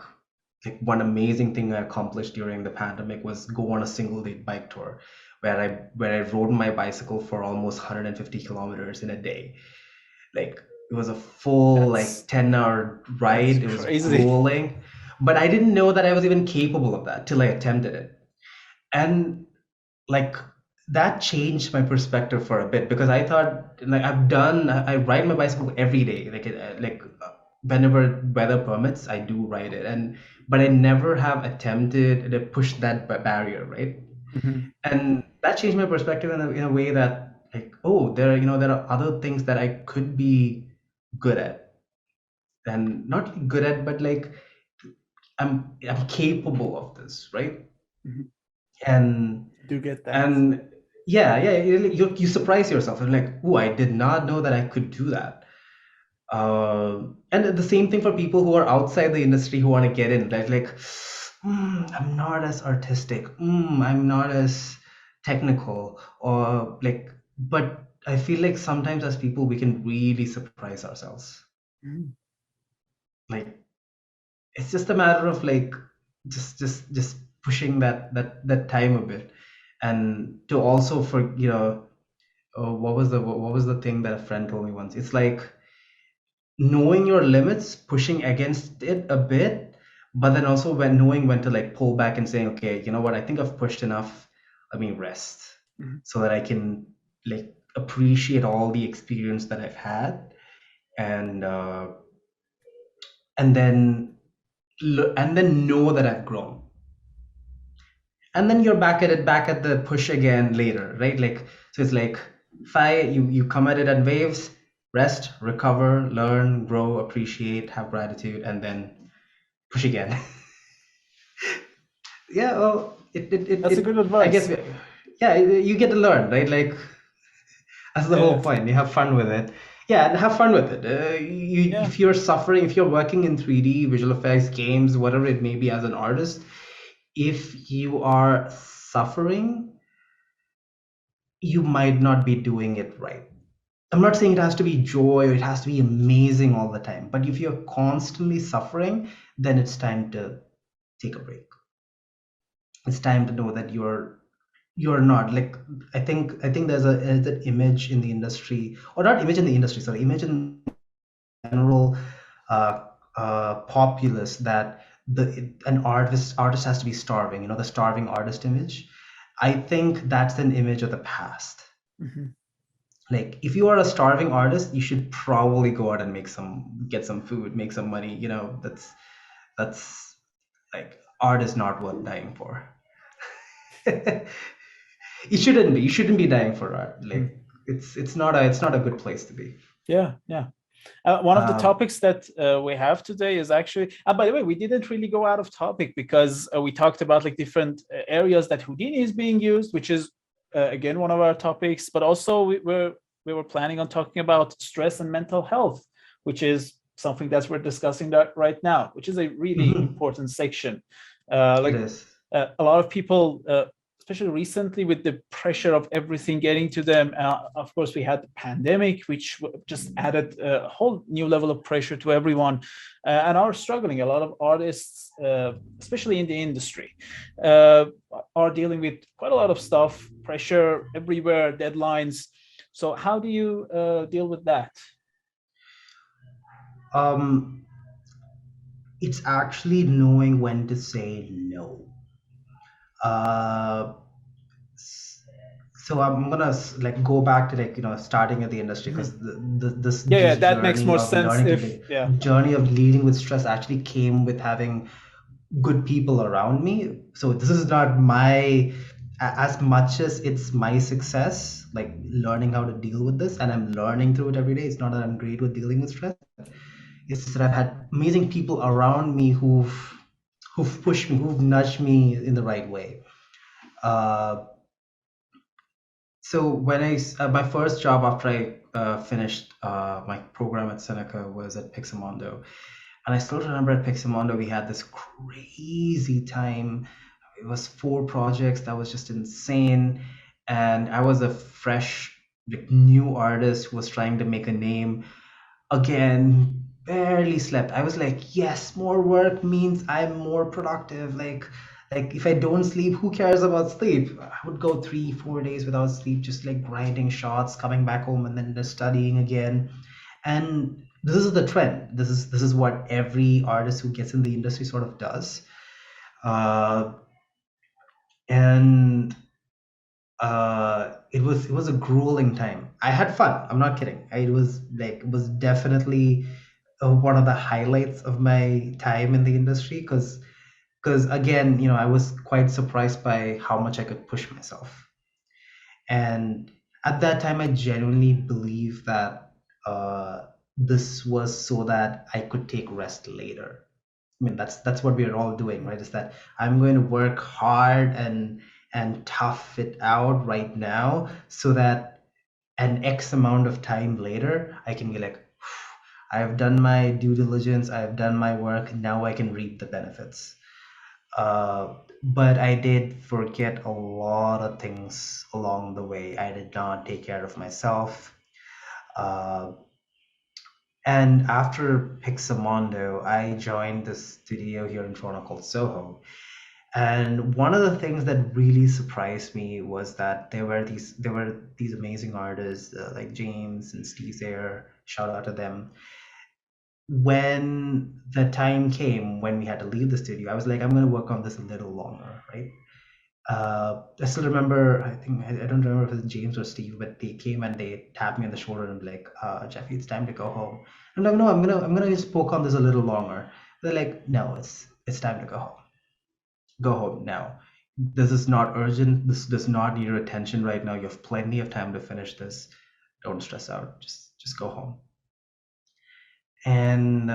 one amazing thing I accomplished during the pandemic was go on a single day bike tour, where I rode my bicycle for almost 150 kilometers in a day. Like it was a full like 10-hour ride. It was crazy. grueling, but I didn't know that I was even capable of that till I attempted it. And like that changed my perspective for a bit, because I thought like I ride my bicycle every day, whenever weather permits I do ride it, but I never have attempted to push that barrier, right? And that changed my perspective in a way that like, oh, there are other things that I could be good at, and not good at, but like I'm capable of this, right? And Do get that. and yeah, you surprise yourself and like, oh, I did not know that I could do that. And the same thing for people who are outside the industry who want to get in, right? Like, I'm not as artistic, I'm not as technical, or like, but I feel like sometimes as people we can really surprise ourselves. Like it's just a matter of like just pushing that time a bit, and to also for what was the thing that a friend told me once? It's like knowing your limits, pushing against it a bit, but then also when knowing when to like pull back and saying, okay, you know what, I think I've pushed enough, let me rest, so that I can like appreciate all the experience that I've had, and and then know that I've grown. And then you're back at the push again later, right? Like, so it's like you come at it at waves, rest, recover, learn, grow, appreciate, have gratitude, and then push again. Yeah, well, That's a good advice. I guess, yeah, you get to learn, right? Like, that's the whole point. You have fun with it. Yeah, and have fun with it. If you're suffering, if you're working in 3D, visual effects, games, whatever it may be as an artist, if you are suffering, you might not be doing it right. I'm not saying it has to be joy or it has to be amazing all the time, but if you're constantly suffering, then it's time to take a break. It's time to know that you're not like, I think there's an image in the industry, or not image in the industry, sorry, image in general populace, that an artist has to be starving, the starving artist image. I think that's an image of the past. Like if you are a starving artist, you should probably go out and get some food, make some money. That's like, art is not worth dying for. It shouldn't be. You shouldn't be dying for art. Like it's not a good place to be. Yeah. One of the topics that we have today is actually, by the way, we didn't really go out of topic because we talked about like different areas that Houdini is being used, which is again one of our topics, but also we were planning on talking about stress and mental health, which is something that we're discussing right now, which is a really important section. It is. A lot of people, especially recently with the pressure of everything getting to them. Of course, we had the pandemic, which just added a whole new level of pressure to everyone, and are struggling. A lot of artists, especially in the industry, are dealing with quite a lot of stuff, pressure everywhere, deadlines. So how do you deal with that? It's actually knowing when to say no. So I'm gonna like go back to like starting at the industry, because this that makes journey more of sense learning journey of leading with stress actually came with having good people around me. So this is not as much as it's my success, like learning how to deal with this, and I'm learning through it every day. It's not that I'm great with dealing with stress. It's just that I've had amazing people around me who've pushed me, who've nudged me in the right way. So when my first job after I finished my program at Seneca was at Pixamondo, and I still remember at Pixamondo we had this crazy time. It was 4 projects that was just insane, and I was a fresh, like, new artist who was trying to make a name. Again, barely slept. I was like, yes, more work means I'm more productive. Like if I don't sleep, who cares about sleep? I would go 3 4 days without sleep, just like grinding shots, coming back home, and then just studying again. And this is the trend. This is what every artist who gets in the industry sort of does. And it was a grueling time. I had fun. I'm not kidding. It was definitely one of the highlights of my time in the industry, because again, I was quite surprised by how much I could push myself. And at that time, I genuinely believed that this was so that I could take rest later. I mean, that's what we're all doing, right? Is that I'm going to work hard and tough it out right now, so that an X amount of time later, I can be like, I've done my due diligence, I've done my work, now I can reap the benefits. But I did forget a lot of things along the way. I did not take care of myself. And after Pixamondo, I joined this studio here in Toronto called Soho. And one of the things that really surprised me was that there were these amazing artists like James and Steve there. Shout out to them. When the time came when we had to leave the studio, I was like, I'm going to work on this a little longer, right? I still remember, I think, I don't remember if it was James or Steve, but they came and they tapped me on the shoulder and be like, Jeffy, it's time to go home. I'm like, no, I'm gonna just poke on this a little longer. They're like, no, it's time to go home. Go home now. This is not urgent. This does not need your attention right now. You have plenty of time to finish this. Don't stress out. Just go home. And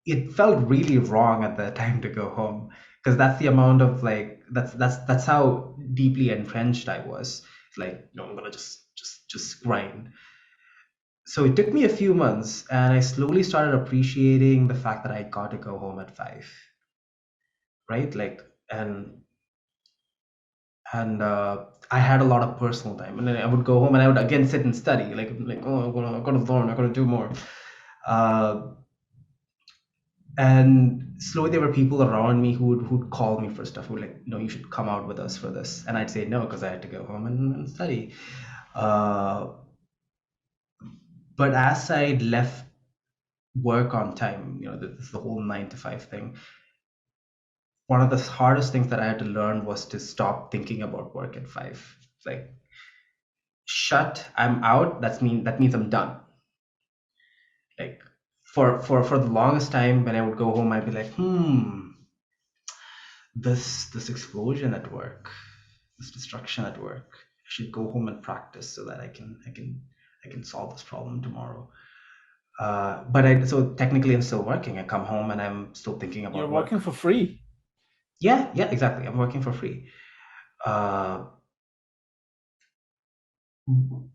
it felt really wrong at that time to go home, because that's the amount of, like, that's how deeply entrenched I was. Like, no, I'm gonna just grind. So it took me a few months, and I slowly started appreciating the fact that I got to go home at 5, right? Like, and I had a lot of personal time, and then I would go home and I would again sit and study, like, oh, I'm gonna learn, I'm gonna do more. And slowly there were people around me who'd call me for stuff, who were like, no, you should come out with us for this, and I'd say no because I had to go home and study. But as I left work on time, this the whole 9 to 5 thing. One of the hardest things that I had to learn was to stop thinking about work at 5. Like, shut, I'm out, that means I'm done. Like for the longest time, when I would go home, I'd be like, this explosion at work, this destruction at work, I should go home and practice so that I can solve this problem tomorrow. So technically I'm still working. I come home and I'm still thinking about You're work. working for free. Yeah, exactly. I'm working for free.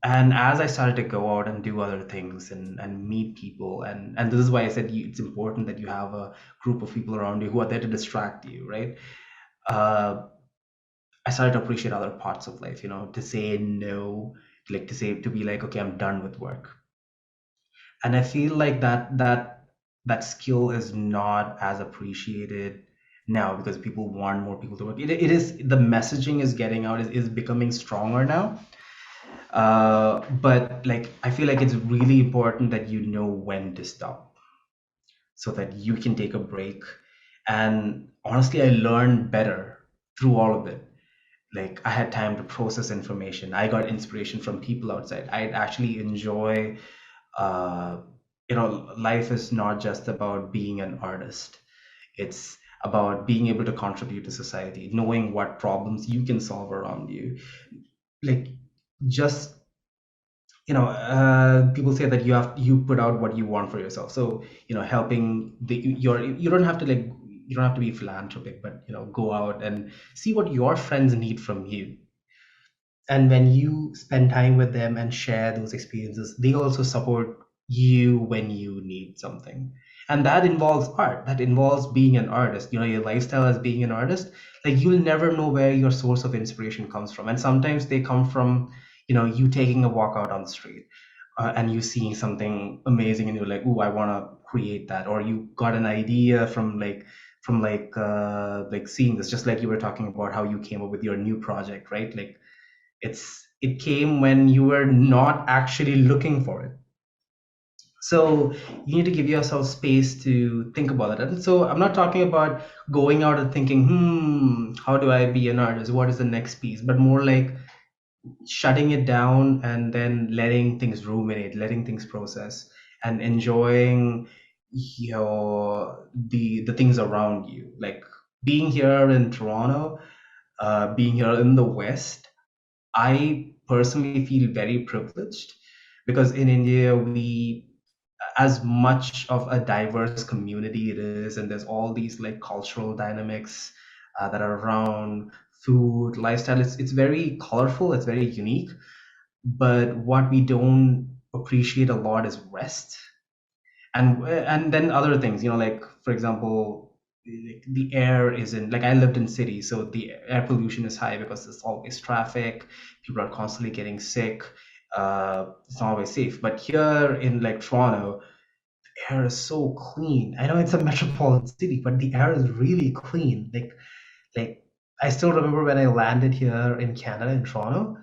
And as I started to go out and do other things and meet people, and this is why I said it's important that you have a group of people around you who are there to distract you, right? I started to appreciate other parts of life, to say no, like to be like, okay, I'm done with work. And I feel like that skill is not as appreciated now because people want more people to work. It is, the messaging is getting out, is becoming stronger now. But like I feel like it's really important that you know when to stop so that you can take a break. And honestly, I learned better through all of it. Like I had time to process information. I got inspiration from people outside. I actually enjoy, life is not just about being an artist. It's about being able to contribute to society, knowing what problems you can solve around you. Like just people say that you put out what you want for yourself. So helping you don't have to be philanthropic, but go out and see what your friends need from you. And when you spend time with them and share those experiences, they also support you when you need something. And that involves art, that involves being an artist. Your lifestyle as being an artist, like you'll never know where your source of inspiration comes from. And sometimes they come from you taking a walk out on the street, and you seeing something amazing and you're like, "Ooh, I want to create that." Or you got an idea from seeing this, just like you were talking about how you came up with your new project, right? Like it came when you were not actually looking for it. So you need to give yourself space to think about it. And so I'm not talking about going out and thinking, how do I be an artist? What is the next piece? But more like shutting it down and then letting things ruminate, letting things process, and enjoying the things around you. Like being here in Toronto, being here in the West, I personally feel very privileged because in India, as much of a diverse community it is, and there's all these like cultural dynamics that are around food, lifestyle. It's very colorful, it's very unique. But what we don't appreciate a lot is rest, and then other things, like for example, the air isn't like, I lived in cities, so the air pollution is high because there's always traffic, people are constantly getting sick, it's not always safe. But here in like Toronto, the air is so clean. I know it's a metropolitan city, but the air is really clean. Like I still remember when I landed here in Canada, in Toronto,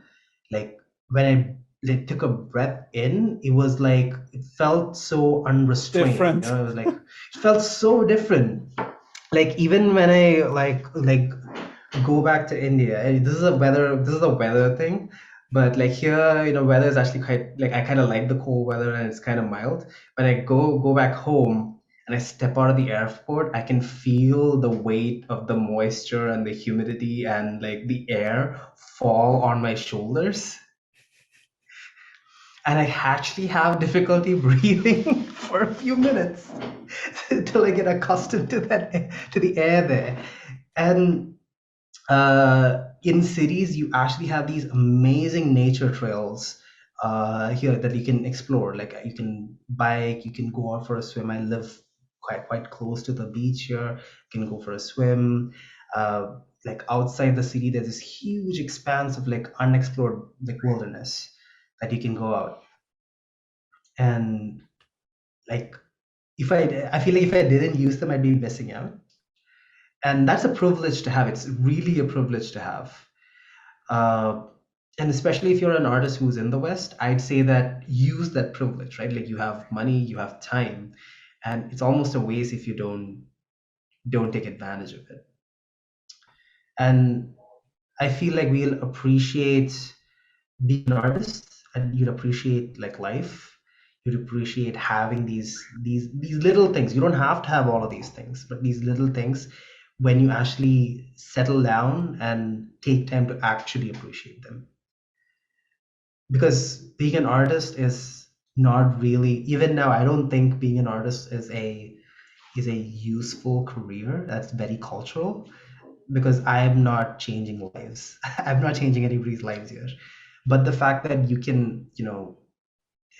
like when I like took a breath in, it was like it felt so unrestrained. Different. It was like it felt so different. Like even when I go back to India, and this is a weather thing, but like here, weather is actually quite like, I kind of like the cold weather and it's kind of mild. When I go back home and I step out of the airport, I can feel the weight of the moisture and the humidity and like the air fall on my shoulders, and I actually have difficulty breathing for a few minutes till I get accustomed to to the air there. And in cities, you actually have these amazing nature trails here that you can explore. Like you can bike, you can go out for a swim. I live quite close to the beach here. You can go for a swim. Like outside the city, there's this huge expanse of like unexplored like wilderness that you can go out. And like I feel like if I didn't use them, I'd be missing out. And that's a privilege to have. It's really a privilege to have. Uh, and especially if you're an artist who's in the West, I'd say that use that privilege, right? Like you have money, you have time, and it's almost a waste if you don't take advantage of it. And I feel like we'll appreciate be an artist and you'd appreciate like life. You'd appreciate having these little things. You don't have to have all of these things, but these little things, when you actually settle down and take time to actually appreciate them. Because being an artist is not really, even now, I don't think being an artist is a useful career. That's very cultural, because I am not changing lives. I'm not changing anybody's lives here. But the fact that you can,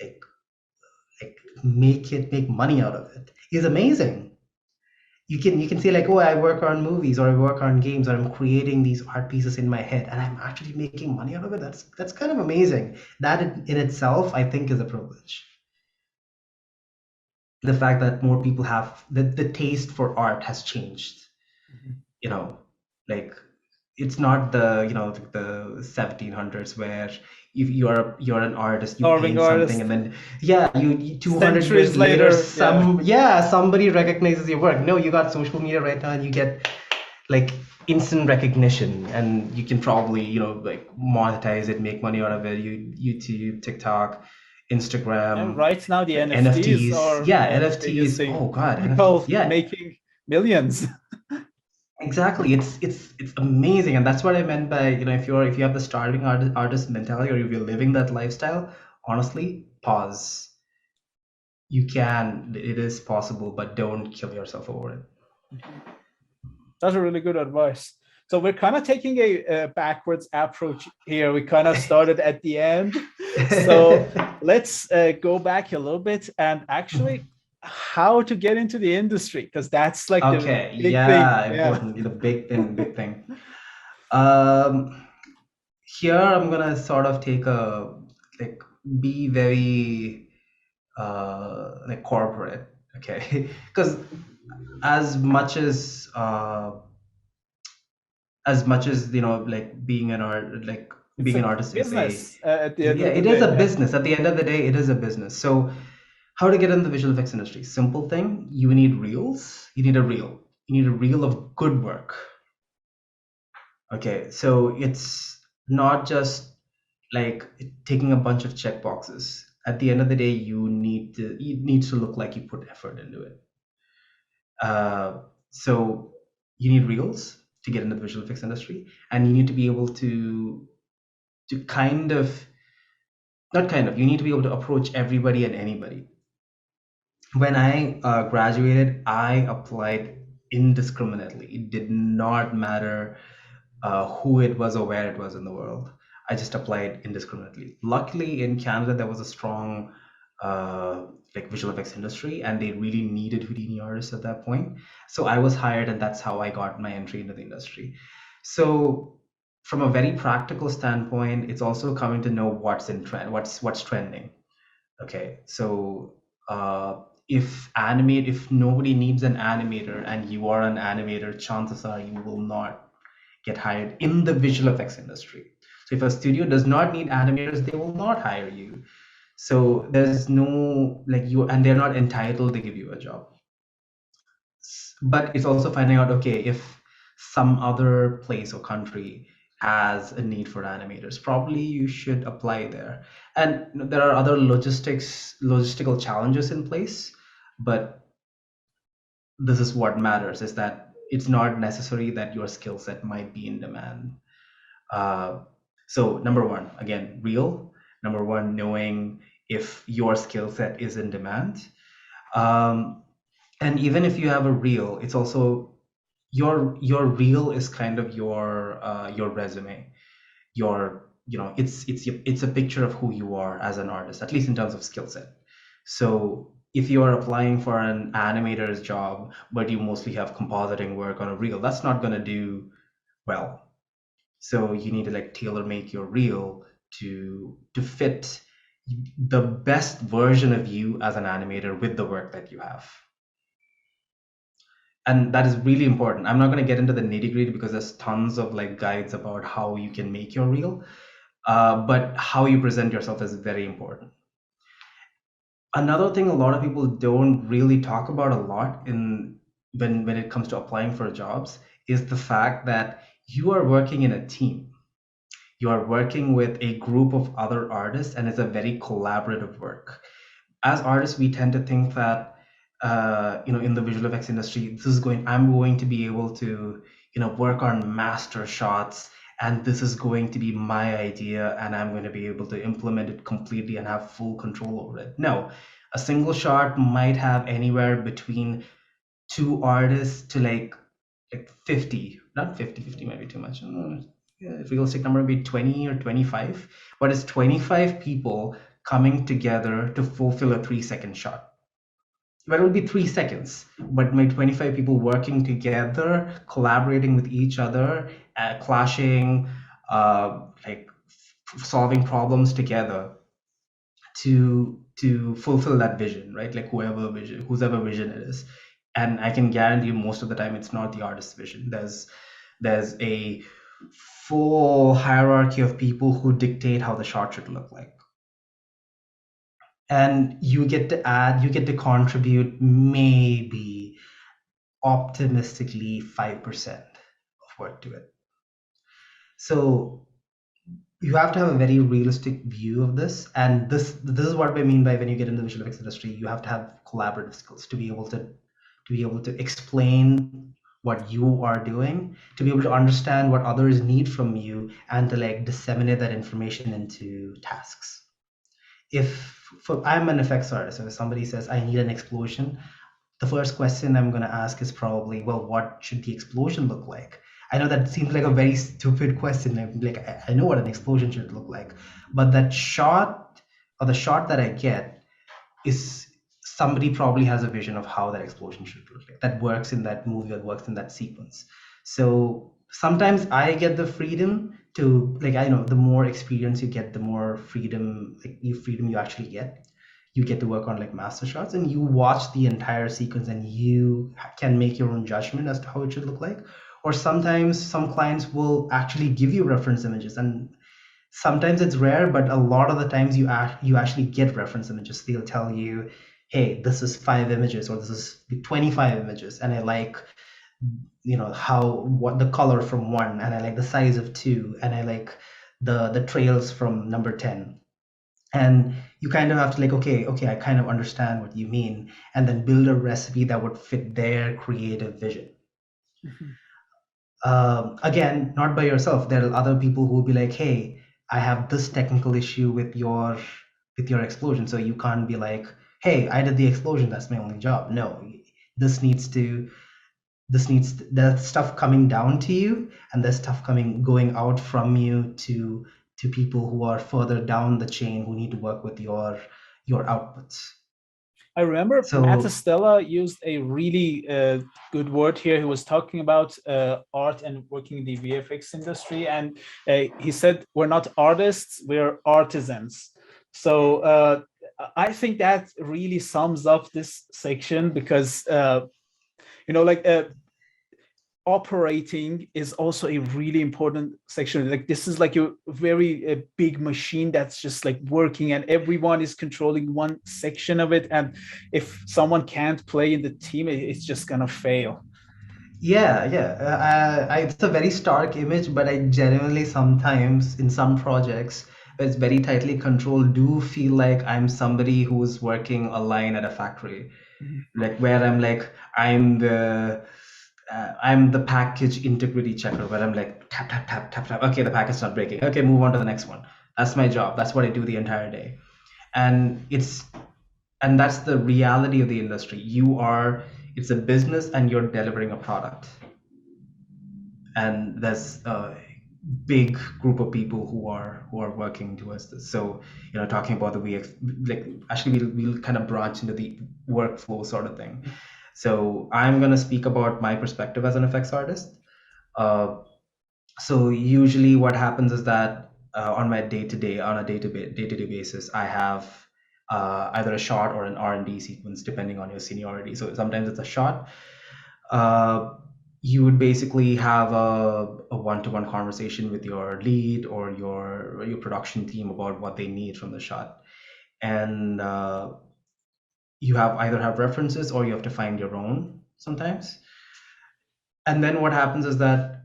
like, make money out of it is amazing. You can say like, oh, I work on movies or I work on games or I'm creating these art pieces in my head and I'm actually making money out of it. That's kind of amazing. That in itself, I think, is a privilege. The fact that more people have the taste for art has changed. You know, like, it's not the 1700s where if you're an artist, you Starving paint something artist. and then you 200 Centuries years later, later, somebody recognizes your work. No, you got social media right now and you get like instant recognition, and you can probably like monetize it, make money out of it. YouTube, TikTok, Instagram, And right now the NFTs NFTs. are Yeah, the biggest NFTs. thing. Oh God, People NFTs. Yeah, making millions. exactly. It's amazing, and that's what I meant by, if you have the starving artist mentality, or if you're living that lifestyle, honestly, pause. You can. It is possible, but don't kill yourself over it. That's a really good advice. So we're kind of taking a backwards approach here. We kind of started at the end. So let's go back a little bit and actually how to get into the industry, because that's like Okay, the big thing. yeah, important. The big thing, big thing. Um, Here I'm gonna sort of take like be very like corporate, okay? Because as much as like being an It's a artist is business at the end yeah, of the it is a day. Yeah. business. At the end of the day, it is a business. So how to get in the visual effects industry? Simple thing. You need reels. You need a reel. You need a reel of good work. Okay, so it's not just like taking a bunch of check boxes. At the end of the day, it needs to look like you put effort into it. So you need reels to get into the visual effects industry, and you need to be able to kind of, not kind of, you need to be able to approach everybody and anybody. When I graduated, I applied indiscriminately. It did not matter who it was or where it was in the world. I just applied indiscriminately. Luckily, in Canada, there was a strong like visual effects industry, and they really needed Houdini artists at that point. So I was hired, and that's how I got my entry into the industry. So from a very practical standpoint, it's also coming to know what's in trend, what's trending. Okay, so if nobody needs an animator and you are an animator, chances are you will not get hired in the visual effects industry. So if a studio does not need animators, they will not hire you. So there's no like you, and they're not entitled to give you a job. But it's also finding out, okay, if some other place or country has a need for animators, probably you should apply there. And there are other logistical challenges in place, but this is what matters, is that it's not necessary that your skill set might be in demand. So number one, again, real. Number one, knowing if your skill set is in demand. Um, and even if you have a reel, it's also your reel is kind of your resume. It's a picture of who you are as an artist, at least in terms of skill set. So if you are applying for an animator's job, but you mostly have compositing work on a reel, that's not going to do well. So you need to like tailor make your reel to fit the best version of you as an animator with the work that you have. And that is really important. I'm not going to get into the nitty gritty because there's tons of like guides about how you can make your reel, but how you present yourself is very important. Another thing a lot of people don't really talk about a lot in when it comes to applying for jobs is the fact that you are working in a team. You are working with a group of other artists, and it's a very collaborative work. As artists, we tend to think that in the visual effects industry, I'm going to be able to work on master shots, and this is going to be my idea, and I'm going to be able to implement it completely and have full control over it. No, a single shot might have anywhere between two artists to like 50, not 50, 50 might be too much. Realistic number would be 20 or 25, but it's 25 people coming together to fulfill a 3-second shot. But it will be 3 seconds, but my 25 people working together, collaborating with each other, clashing, solving problems together to fulfill that vision, right? Like whoever vision it is. And I can guarantee you most of the time it's not the artist's vision. There's a full hierarchy of people who dictate how the shot should look like. And you get to contribute maybe optimistically 5% of work to it. So you have to have a very realistic view of this, and this is what I mean by when you get in the visual effects industry, you have to have collaborative skills to be able to explain what you are doing, to be able to understand what others need from you, and to like disseminate that information into tasks. I'm an effects artist, so if somebody says I need an explosion, the first question I'm going to ask is probably, well, what should the explosion look like? I know that seems like a very stupid question. I know what an explosion should look like, but that shot, or the shot that I get, is somebody probably has a vision of how that explosion should look like, that works in that movie, that works in that sequence. So sometimes I get the freedom to, I know the more experience you get, the more freedom you actually get. You get to work on like master shots, and you watch the entire sequence and you can make your own judgment as to how it should look like. Or sometimes some clients will actually give you reference images, and sometimes it's rare, but a lot of the times you actually get reference images. They'll tell you, hey, this is 5 images, or this is 25 images, and I like what the color from 1, and I like the size of 2, and I like the trails from number 10. And you kind of have to okay, I kind of understand what you mean, and then build a recipe that would fit their creative vision. Again, not by yourself. There are other people who will be like, hey, I have this technical issue with your explosion, so you can't be like, hey, I did the explosion, that's my only job. No, there's stuff coming down to you, and there's stuff going out from you to people who are further down the chain, who need to work with your outputs. I remember Matt Stella used a really good word here. He was talking about art and working in the VFX industry, and he said, we're not artists, we're artisans. So I think that really sums up this section, because operating is also a really important section. Like, this is like a very big machine that's just like working, and everyone is controlling one section of it, and if someone can't play in the team, it's just gonna fail. It's a very stark image, but I genuinely sometimes in some projects where it's very tightly controlled do feel like I'm somebody who's working a line at a factory. Like where I'm the package integrity checker, where I'm like tap tap tap tap tap. Okay, the packet's not breaking. Okay, move on to the next one. That's my job. That's what I do the entire day, and that's the reality of the industry. It's a business, and you're delivering a product, and there's a big group of people who are working towards this. So talking about the VX, actually we'll kind of branch into the workflow sort of thing. So I'm going to speak about my perspective as an effects artist. So usually what happens is that on a day-to-day basis, I have either a shot or an R&D sequence, depending on your seniority. So sometimes it's a shot. You would basically have a one-to-one conversation with your lead or your production team about what they need from the shot. And you either have references, or you have to find your own sometimes. And then what happens is that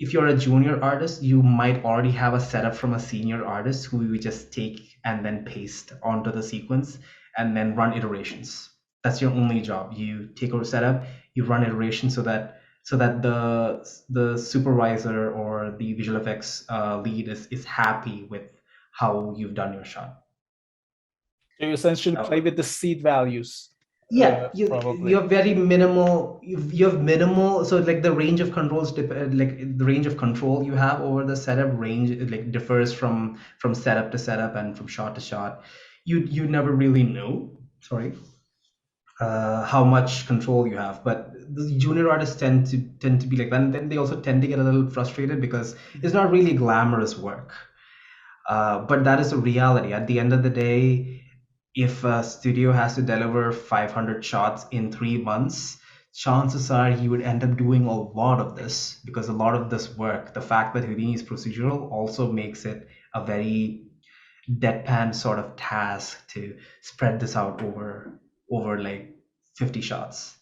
if you're a junior artist, you might already have a setup from a senior artist who you just take and then paste onto the sequence and then run iterations. That's your only job. You take a setup, you run iterations so that the supervisor or the visual effects lead is happy with how you've done your shot. So you essentially play with the seed values. Yeah, Probably. you have very minimal. You have minimal. So like the range of controls, like the range of control you have over the setup range, like differs from setup to setup and from shot to shot. You never really know. Sorry. How much control you have, but the junior artists tend to be like that, and then they also tend to get a little frustrated because it's not really glamorous work. But that is a reality. At the end of the day, if a studio has to deliver 500 shots in 3 months, chances are he would end up doing a lot of this, because a lot of this work, the fact that Houdini is procedural also makes it a very deadpan sort of task to spread this out over like 50 shots.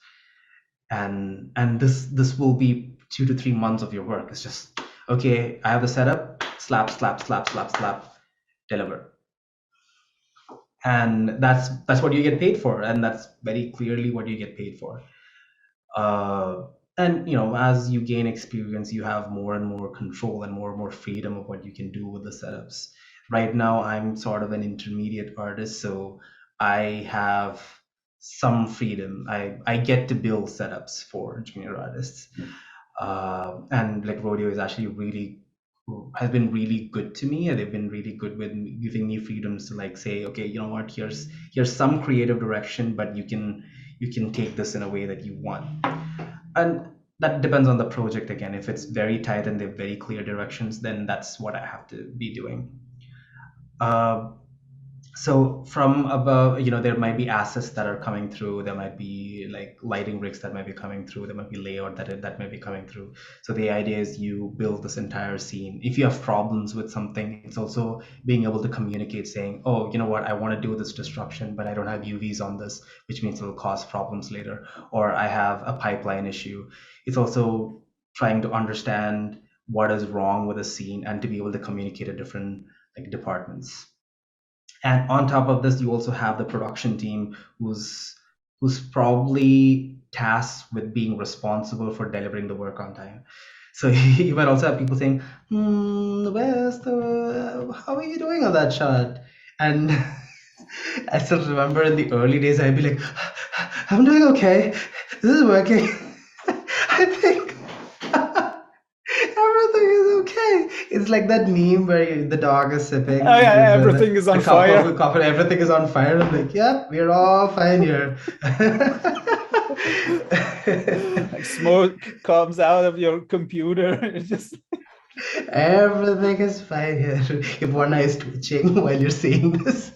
And this will be 2 to 3 months of your work. It's just, okay, I have the setup, slap, slap, slap, slap, slap, deliver. And that's what you get paid for, and that's very clearly what you get paid for. And as you gain experience, you have more and more control and more freedom of what you can do with the setups. Right now I'm sort of an intermediate artist, so I have some freedom. I get to build setups for junior artists. And like Rodeo is actually has been really good to me, and they've been really good with giving me freedoms to like say, okay, you know what, here's some creative direction, but you can take this in a way that you want. And that depends on the project again. If it's very tight and they have very clear directions, then that's what I have to be doing. So from above, there might be assets that are coming through. There might be like lighting rigs that might be coming through. There might be layout that might be coming through. So the idea is you build this entire scene. If you have problems with something, it's also being able to communicate, saying, oh, you know what, I want to do this destruction, but I don't have UVs on this, which means it'll cause problems later. Or I have a pipeline issue. It's also trying to understand what is wrong with a scene and to be able to communicate to different like departments. And on top of this, you also have the production team who's probably tasked with being responsible for delivering the work on time. So you might also have people saying, where's how are you doing on that shot? And I still remember in the early days, I'd be like, I'm doing okay. This is working. I think everything is okay. It's like that meme where the dog is sipping. Oh yeah, everything is on fire. Everything is on fire. I'm like, yep, we're all fine here. Like smoke comes out of your computer. It's just everything is fine here. If one eye is twitching while you're seeing this.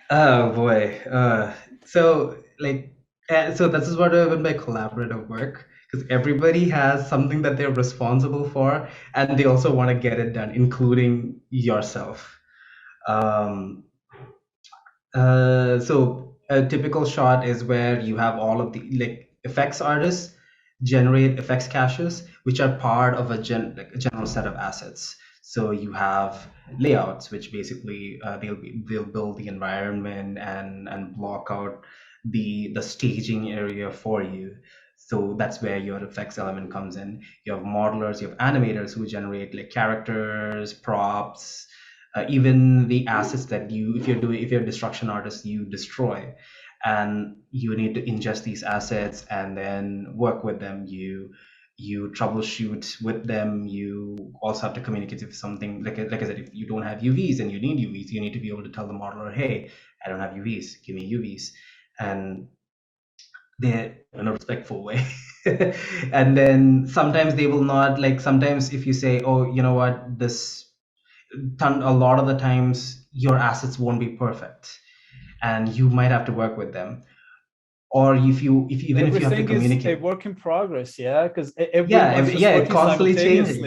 Oh boy. So this is what I mean by collaborative work, because everybody has something that they're responsible for, and they also want to get it done, including yourself. So a typical shot is where you have all of the like effects artists generate effects caches, which are part of a general set of assets. So you have layouts, which basically they'll build the environment and block out the staging area for you. So that's where your effects element comes in. You have modelers, you have animators who generate like characters, props, even the assets that if you're a destruction artist, you destroy, and you need to ingest these assets and then work with them. You troubleshoot with them. You also have to communicate if something, like I said, if you don't have UVs and you need UVs, you need to be able to tell the modeler, hey, I don't have UVs, give me UVs. And they're in a respectful way. And then sometimes they will not, like sometimes if you say, oh, you know what, a lot of the times your assets won't be perfect and you might have to work with them. Or if you have to communicate, is a work in progress, because it constantly changes.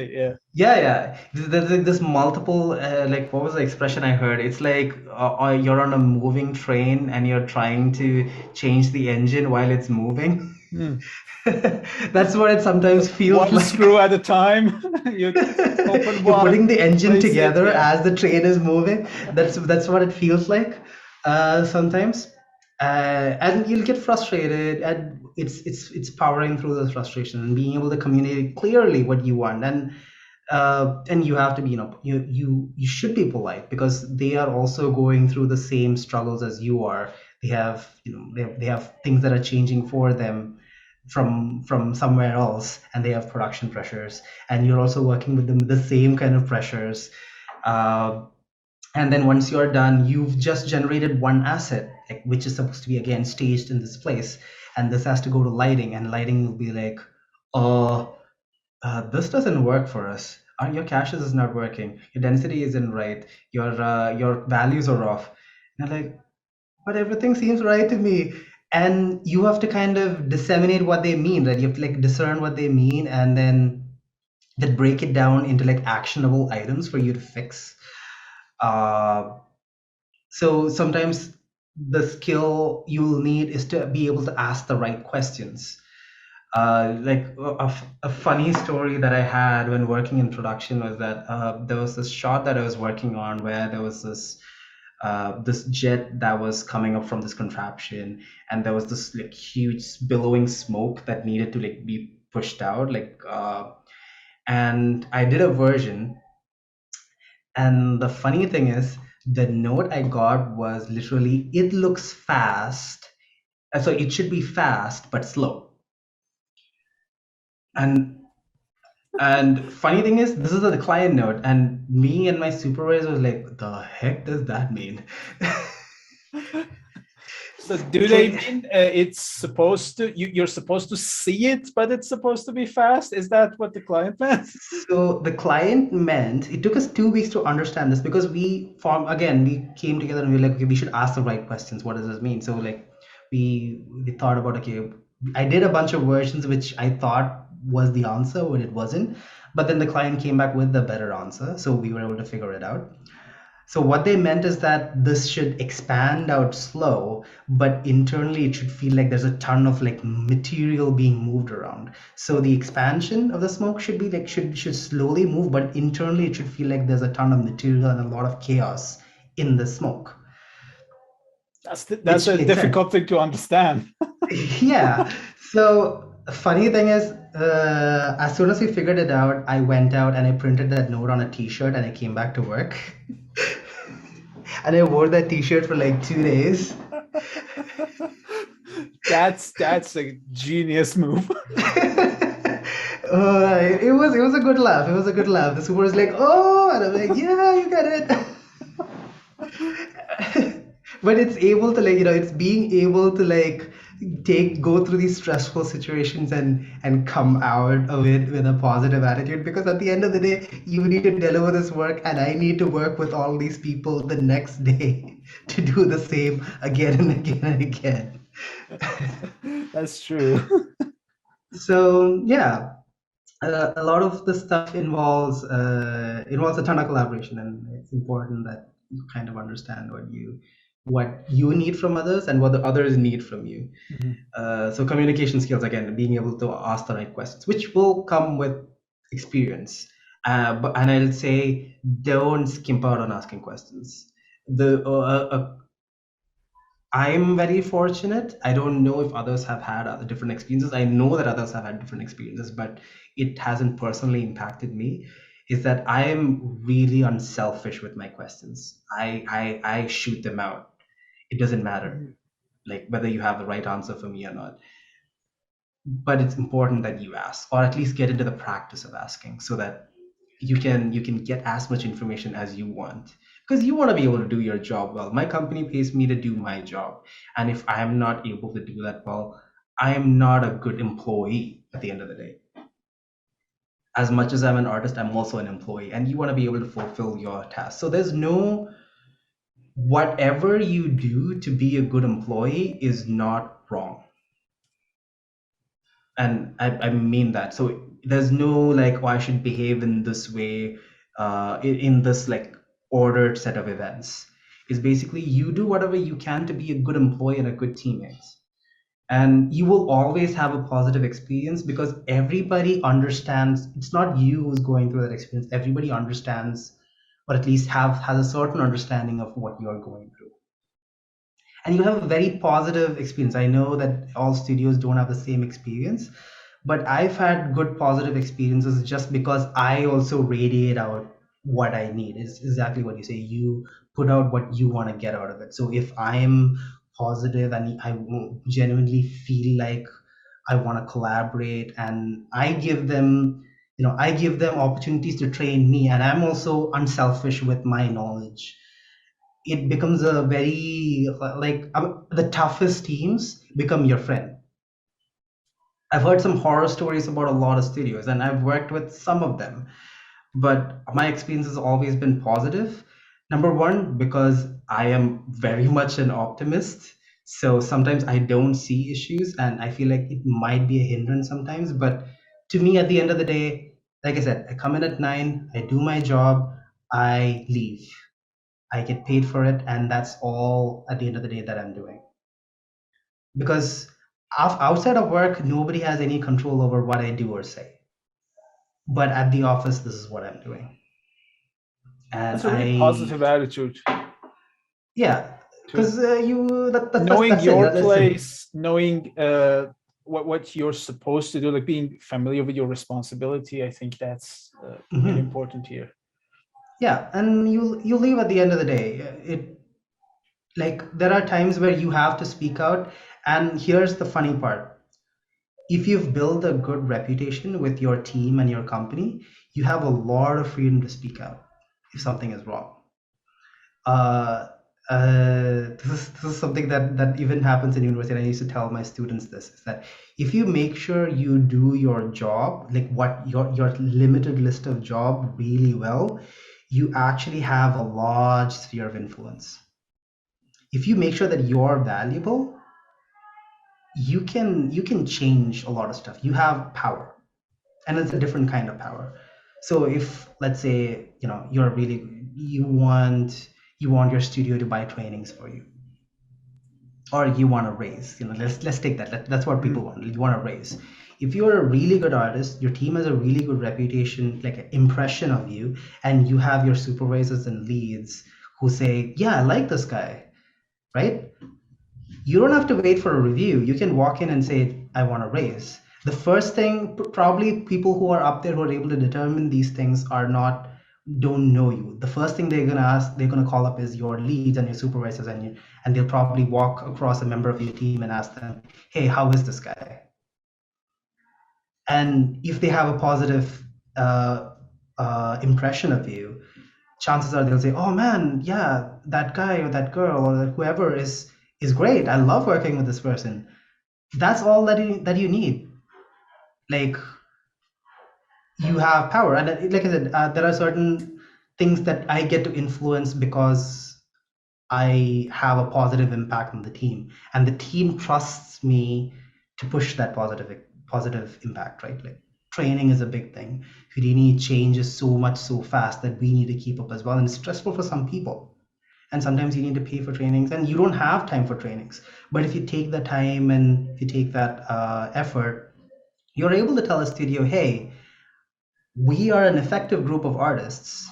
Yeah. There's multiple like, what was the expression I heard? It's like you're on a moving train and you're trying to change the engine while it's moving. That's what it sometimes feels One like. screw at a time. You open You're one, putting the engine place it, together yeah. as the train is moving. That's what it feels like sometimes, and you'll get frustrated, and it's powering through those frustrations and being able to communicate clearly what you want, and you have to be, you should be polite because they are also going through the same struggles as you are. They have, they have things that are changing for them from somewhere else, and they have production pressures, and you're also working with them with the same kind of pressures. uh, and then once you're done, you've just generated one asset, like, which is supposed to be again staged in this place, and this has to go to lighting, and lighting will be like, oh, this doesn't work for us. Your caches is not working. Your density isn't right. Your values are off. And I'm like, but everything seems right to me. And you have to kind of disseminate what they mean, right? You have to like discern what they mean, and then break it down into like actionable items for you to fix. Uh, so sometimes the skill you'll need is to be able to ask the right questions. Like a funny story that I had when working in production was that there was this shot that I was working on where there was this jet that was coming up from this contraption, and there was this like huge billowing smoke that needed to like be pushed out, and I did a version, and the funny thing is the note I got was literally, it looks fast, so it should be fast but slow. And funny thing is, this is the client note, and me and my supervisor was like, "The heck does that mean?" So do they mean it's supposed to, you're supposed to see it, but it's supposed to be fast? Is that what the client meant? So the client meant, it took us 2 weeks to understand this because we came together and we were like, okay, we should ask the right questions. What does this mean? So like we thought about, okay, I did a bunch of versions which I thought was the answer, but it wasn't. But then the client came back with the better answer, so we were able to figure it out. So what they meant is that this should expand out slow, but internally it should feel like there's a ton of like material being moved around. So the expansion of the smoke should be like, should slowly move, but internally it should feel like there's a ton of material and a lot of chaos in the smoke. That's a difficult thing to understand. Yeah. So funny thing is, as soon as we figured it out, I went out and I printed that note on a T-shirt and I came back to work. And I wore that T-shirt for like 2 days. That's a genius move. It was a good laugh. It was a good laugh. The super was like, "Oh," and I'm like, "Yeah, you got it." But it's able to, like, it's being able to like go through these stressful situations and come out of it with a positive attitude, because at the end of the day you need to deliver this work, and I need to work with all these people the next day to do the same again and again and again. That's true. So yeah, a lot of the stuff involves a ton of collaboration, and it's important that you kind of understand what you need from others and what the others need from you. So communication skills, again, being able to ask the right questions, which will come with experience. And I'll say, don't skimp out on asking questions. I'm very fortunate. I don't know if others have had other different experiences. I know that others have had different experiences, but it hasn't personally impacted me. Is that I am really unselfish with my questions. I shoot them out. It doesn't matter, like, whether you have the right answer for me or not. But it's important that you ask, or at least get into the practice of asking, so that you can get as much information as you want, because you want to be able to do your job well. My company pays me to do my job, and if I am not able to do that well, I am not a good employee at the end of the day. As much as I'm an artist, I'm also an employee, and you want to be able to fulfill your tasks. So there's no, whatever you do to be a good employee is not wrong, and I mean that. So there's no like, oh, I should behave in this way, in this like ordered set of events. It's basically, you do whatever you can to be a good employee and a good teammate, And you will always have a positive experience because everybody understands. It's not you who's going through that experience. Everybody understands, or at least has a certain understanding of what you are going through, and you have a very positive experience. I know that all studios don't have the same experience, but I've had good positive experiences just because I also radiate out what I need. Is exactly what you say. You put out what you want to get out of it. So if I'm positive and I genuinely feel like I want to collaborate, and I give them, I give them opportunities to train me, and I'm also unselfish with my knowledge. It becomes a very like the toughest teams become your friend. I've heard some horror stories about a lot of studios, and I've worked with some of them, but my experience has always been positive. Number one, because I am very much an optimist. So sometimes I don't see issues and I feel like it might be a hindrance sometimes. But to me, at the end of the day, like I said, I come in at 9, I do my job, I leave. I get paid for it, and that's all at the end of the day that I'm doing. Because outside of work, nobody has any control over what I do or say. But at the office, this is what I'm doing. And That's a really positive attitude. Yeah, because knowing that's your it. place, knowing what you're supposed to do, like being familiar with your responsibility. I think that's really important here. Yeah, and you leave at the end of the day. Like there are times where you have to speak out, and here's the funny part. If you've built a good reputation with your team and your company, you have a lot of freedom to speak out if something is wrong. This is something that even happens in university, and I used to tell my students this, is that if you make sure you do your job, like what your limited list of job really well, you actually have a large sphere of influence. If you make sure that you're valuable, you can change a lot of stuff. You have power, and it's a different kind of power. So if, let's say, you're really, you want your studio to buy trainings for you, or you want to raise, let's take that. That's what people want. You want to raise. If you're a really good artist, your team has a really good reputation, like an impression of you, and you have your supervisors and leads who say, yeah, I like this guy, right? You don't have to wait for a review. You can walk in and say, I want to raise. The first thing, probably people who are up there who are able to determine these things don't know you. The first thing they're gonna call up is your leads and your supervisors, and they'll probably walk across a member of your team and ask them, hey, how is this guy? And if they have a positive impression of you, chances are they'll say, oh man, yeah, that guy or that girl or whoever is great. I love working with this person. That's all that you need. Like, you have power, and like I said, there are certain things that I get to influence because I have a positive impact on the team, and the team trusts me to push that positive impact, right? Like, training is a big thing. Houdini changes so fast that we need to keep up as well, and it's stressful for some people. And sometimes you need to pay for trainings, and you don't have time for trainings. But if you take the time and if you take that effort, you're able to tell a studio, hey, we are an effective group of artists,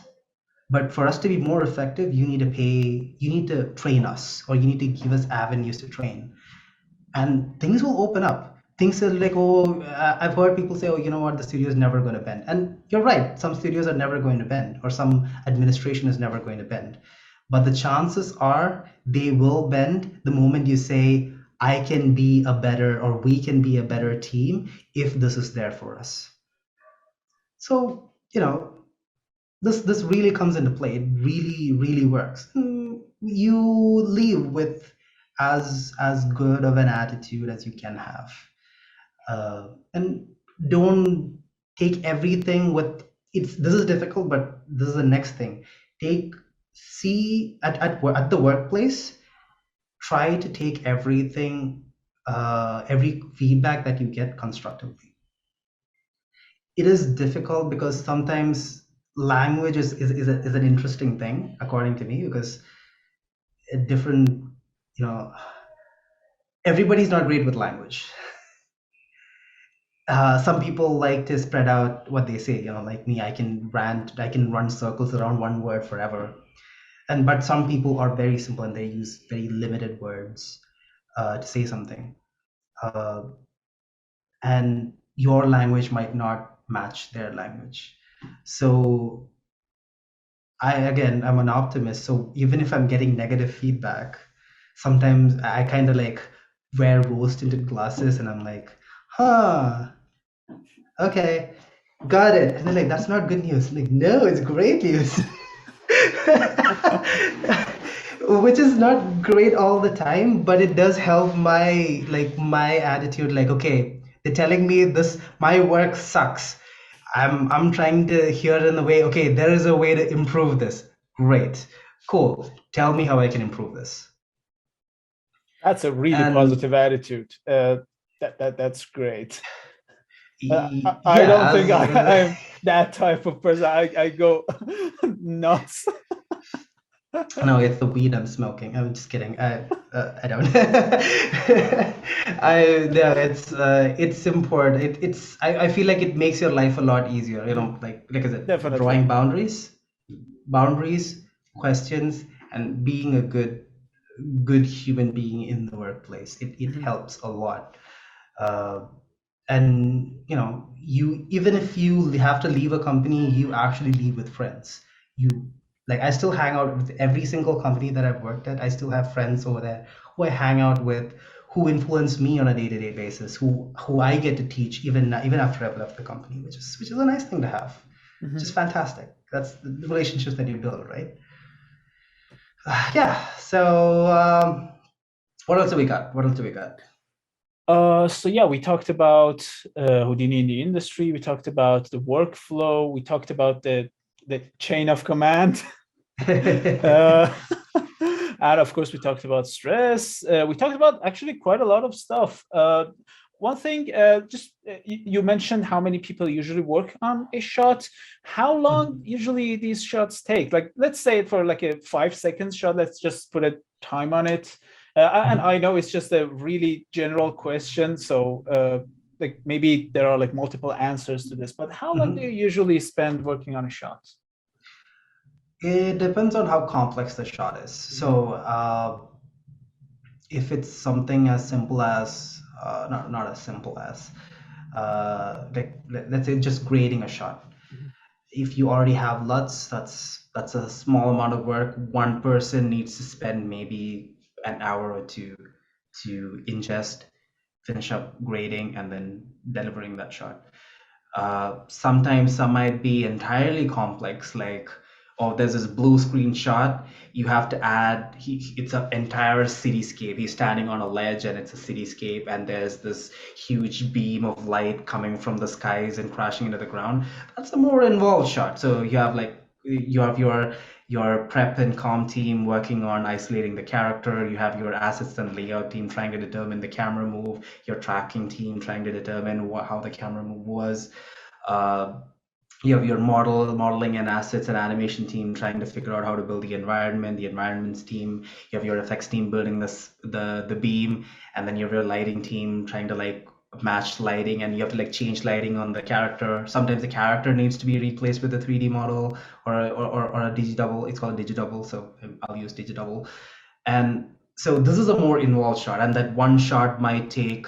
but for us to be more effective, you need to train us, or you need to give us avenues to train, and things will open up. Things are like, oh, I've heard people say, oh, you know what, the studio is never going to bend. And you're right, some studios are never going to bend, or some administration is never going to bend. But the chances are they will bend the moment you say, I can be a better, or we can be a better team if this is there for us. So, this really comes into play. It really works. You leave with as good of an attitude as you can have, and don't take everything with it's. This is difficult, but this is the next thing. See at the workplace. Try to take everything, every feedback that you get constructively. It is difficult because sometimes language is an interesting thing, according to me, because different, everybody's not great with language. Some people like to spread out what they say, like me, I can rant, I can run circles around one word forever. But some people are very simple and they use very limited words to say something. And your language might not match their language. So I'm an optimist. So even if I'm getting negative feedback, sometimes I kind of like wear rose tinted glasses and I'm like, huh, okay, got it. And they're like, that's not good news. I'm like, no, it's great news. Which is not great all the time, but it does help my attitude. Like, okay, they're telling me this, my work sucks. I'm trying to hear it in the way, okay, there is a way to improve this. Great. Cool. Tell me how I can improve this. That's a really And positive attitude. That's great. I yeah, don't think I'm that type of person. I go nuts. no, it's the weed I'm smoking. I'm just kidding. I don't. No, it's important. I feel like it makes your life a lot easier. Like I said, Definitely. drawing boundaries, questions, and being a good human being in the workplace. It helps a lot. And you, even if you have to leave a company, you actually leave with friends. I still hang out with every single company that I've worked at. I still have friends over there who I hang out with, who influence me on a day-to-day basis, who I get to teach even after I've left the company, which is a nice thing to have. Which is fantastic. That's the relationships that you build, right? Yeah. So what else do we got? So yeah, we talked about Houdini in the industry. We talked about the workflow. We talked about the chain of command. And of course, we talked about stress. We talked about actually quite a lot of stuff. One thing, you mentioned how many people usually work on a shot. How long usually these shots take? Like, let's say for like a 5-second shot, let's just put a time on it. And I know it's just a really general question, so like maybe there are like multiple answers to this, but how long do you usually spend working on a shot? It depends on how complex the shot is. So if it's something as simple as not as simple as let's say just grading a shot. If you already have LUTs, that's a small amount of work. One person needs to spend maybe an hour or two to ingest, finish up grading, and then delivering that shot. Sometimes some might be entirely complex, like, oh, there's this blue screen shot. You have to add, it's an entire cityscape. He's standing on a ledge and it's a cityscape, and there's this huge beam of light coming from the skies and crashing into the ground. That's a more involved shot. So you have your prep and comm team working on isolating the character. You have your assets and layout team trying to determine the camera move. Your tracking team trying to determine how the camera move was. You have your modeling and assets and animation team trying to figure out how to build the environments team. You have your effects team building the beam, and then you have your lighting team trying to like match lighting, and you have to like change lighting on the character. Sometimes the character needs to be replaced with a 3D model or a digidouble. It's called a digidouble, so I'll use digidouble. And so this is a more involved shot, and that one shot might take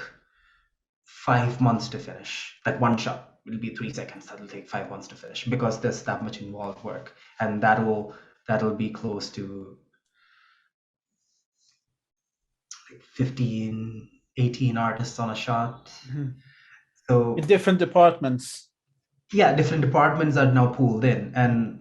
5 months to finish. That one shot will be 3 seconds. That'll take 5 months to finish because there's that much involved work, and that'll be close to like 15, 18 artists on a shot. So in different departments. Yeah, different departments are now pooled in, and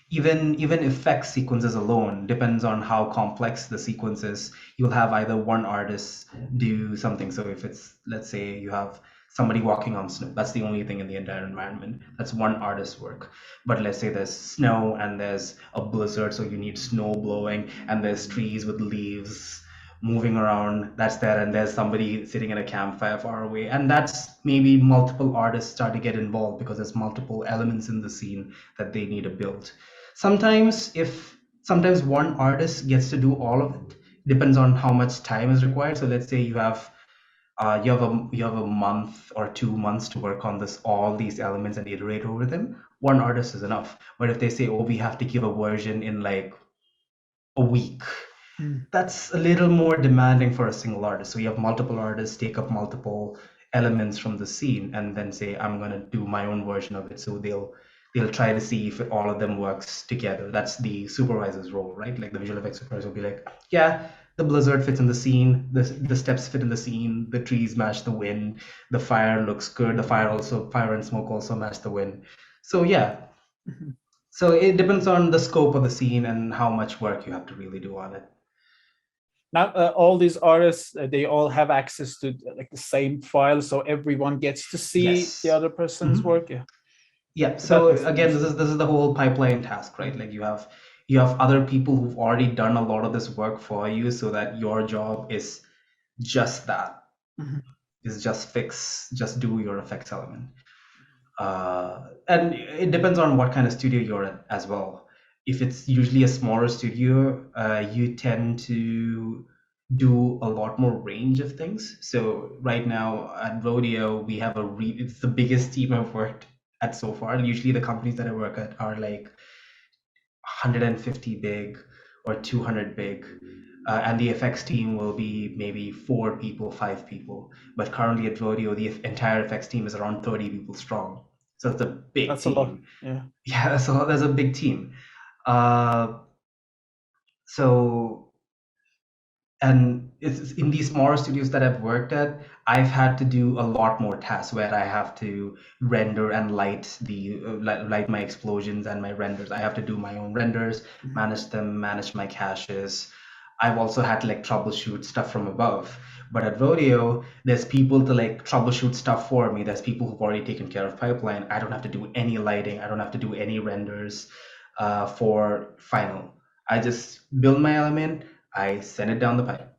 even effect sequences alone depends on how complex the sequence is. You'll have either one artist do something. So if it's, let's say you have somebody walking on snow, that's the only thing in the entire environment. That's one artist's work. But let's say there's snow and there's a blizzard, so you need snow blowing, and there's trees with leaves moving around, that's there, and there's somebody sitting in a campfire far away, and that's maybe multiple artists start to get involved because there's multiple elements in the scene that they need to build. Sometimes one artist gets to do all of it, depends on how much time is required. So let's say you have a month or 2 months to work on all these elements and iterate over them. One artist is enough. But if they say, oh, we have to give a version in like a week, that's a little more demanding for a single artist. So you have multiple artists take up multiple elements from the scene and then say, I'm going to do my own version of it. So they'll try to see if all of them works together. That's the supervisor's role, right? Like the visual effects supervisor will be like, yeah, the blizzard fits in the scene, the steps fit in the scene, the trees match the wind, the fire looks good, the fire and smoke also match the wind. So yeah. So it depends on the scope of the scene and how much work you have to really do on it. Now, all these artists, they all have access to like the same file, so everyone gets to see the other person's work. Yeah. So again, this is the whole pipeline task, right? Like you have other people who've already done a lot of this work for you, so that your job is just that. Is just do your effects element. And it depends on what kind of studio you're in as well. If it's usually a smaller studio, you tend to do a lot more range of things. So right now at Rodeo, we have it's the biggest team I've worked at so far. Usually the companies that I work at are like 150 big or 200 big. And the FX team will be maybe 4 people, 5 people. But currently at Rodeo, the entire FX team is around 30 people strong. So it's a big That's team. A lot. Yeah. Yeah, so there's a big team. And it's in these smaller studios that I've worked at, I've had to do a lot more tasks where I have to render and light my explosions and my renders. I have to do my own renders, manage them, manage my caches. I've also had to like troubleshoot stuff from above. But at Rodeo, there's people to like troubleshoot stuff for me. There's people who've already taken care of pipeline. I don't have to do any lighting. I don't have to do any renders for final. I just build my element. I send it down the pipe.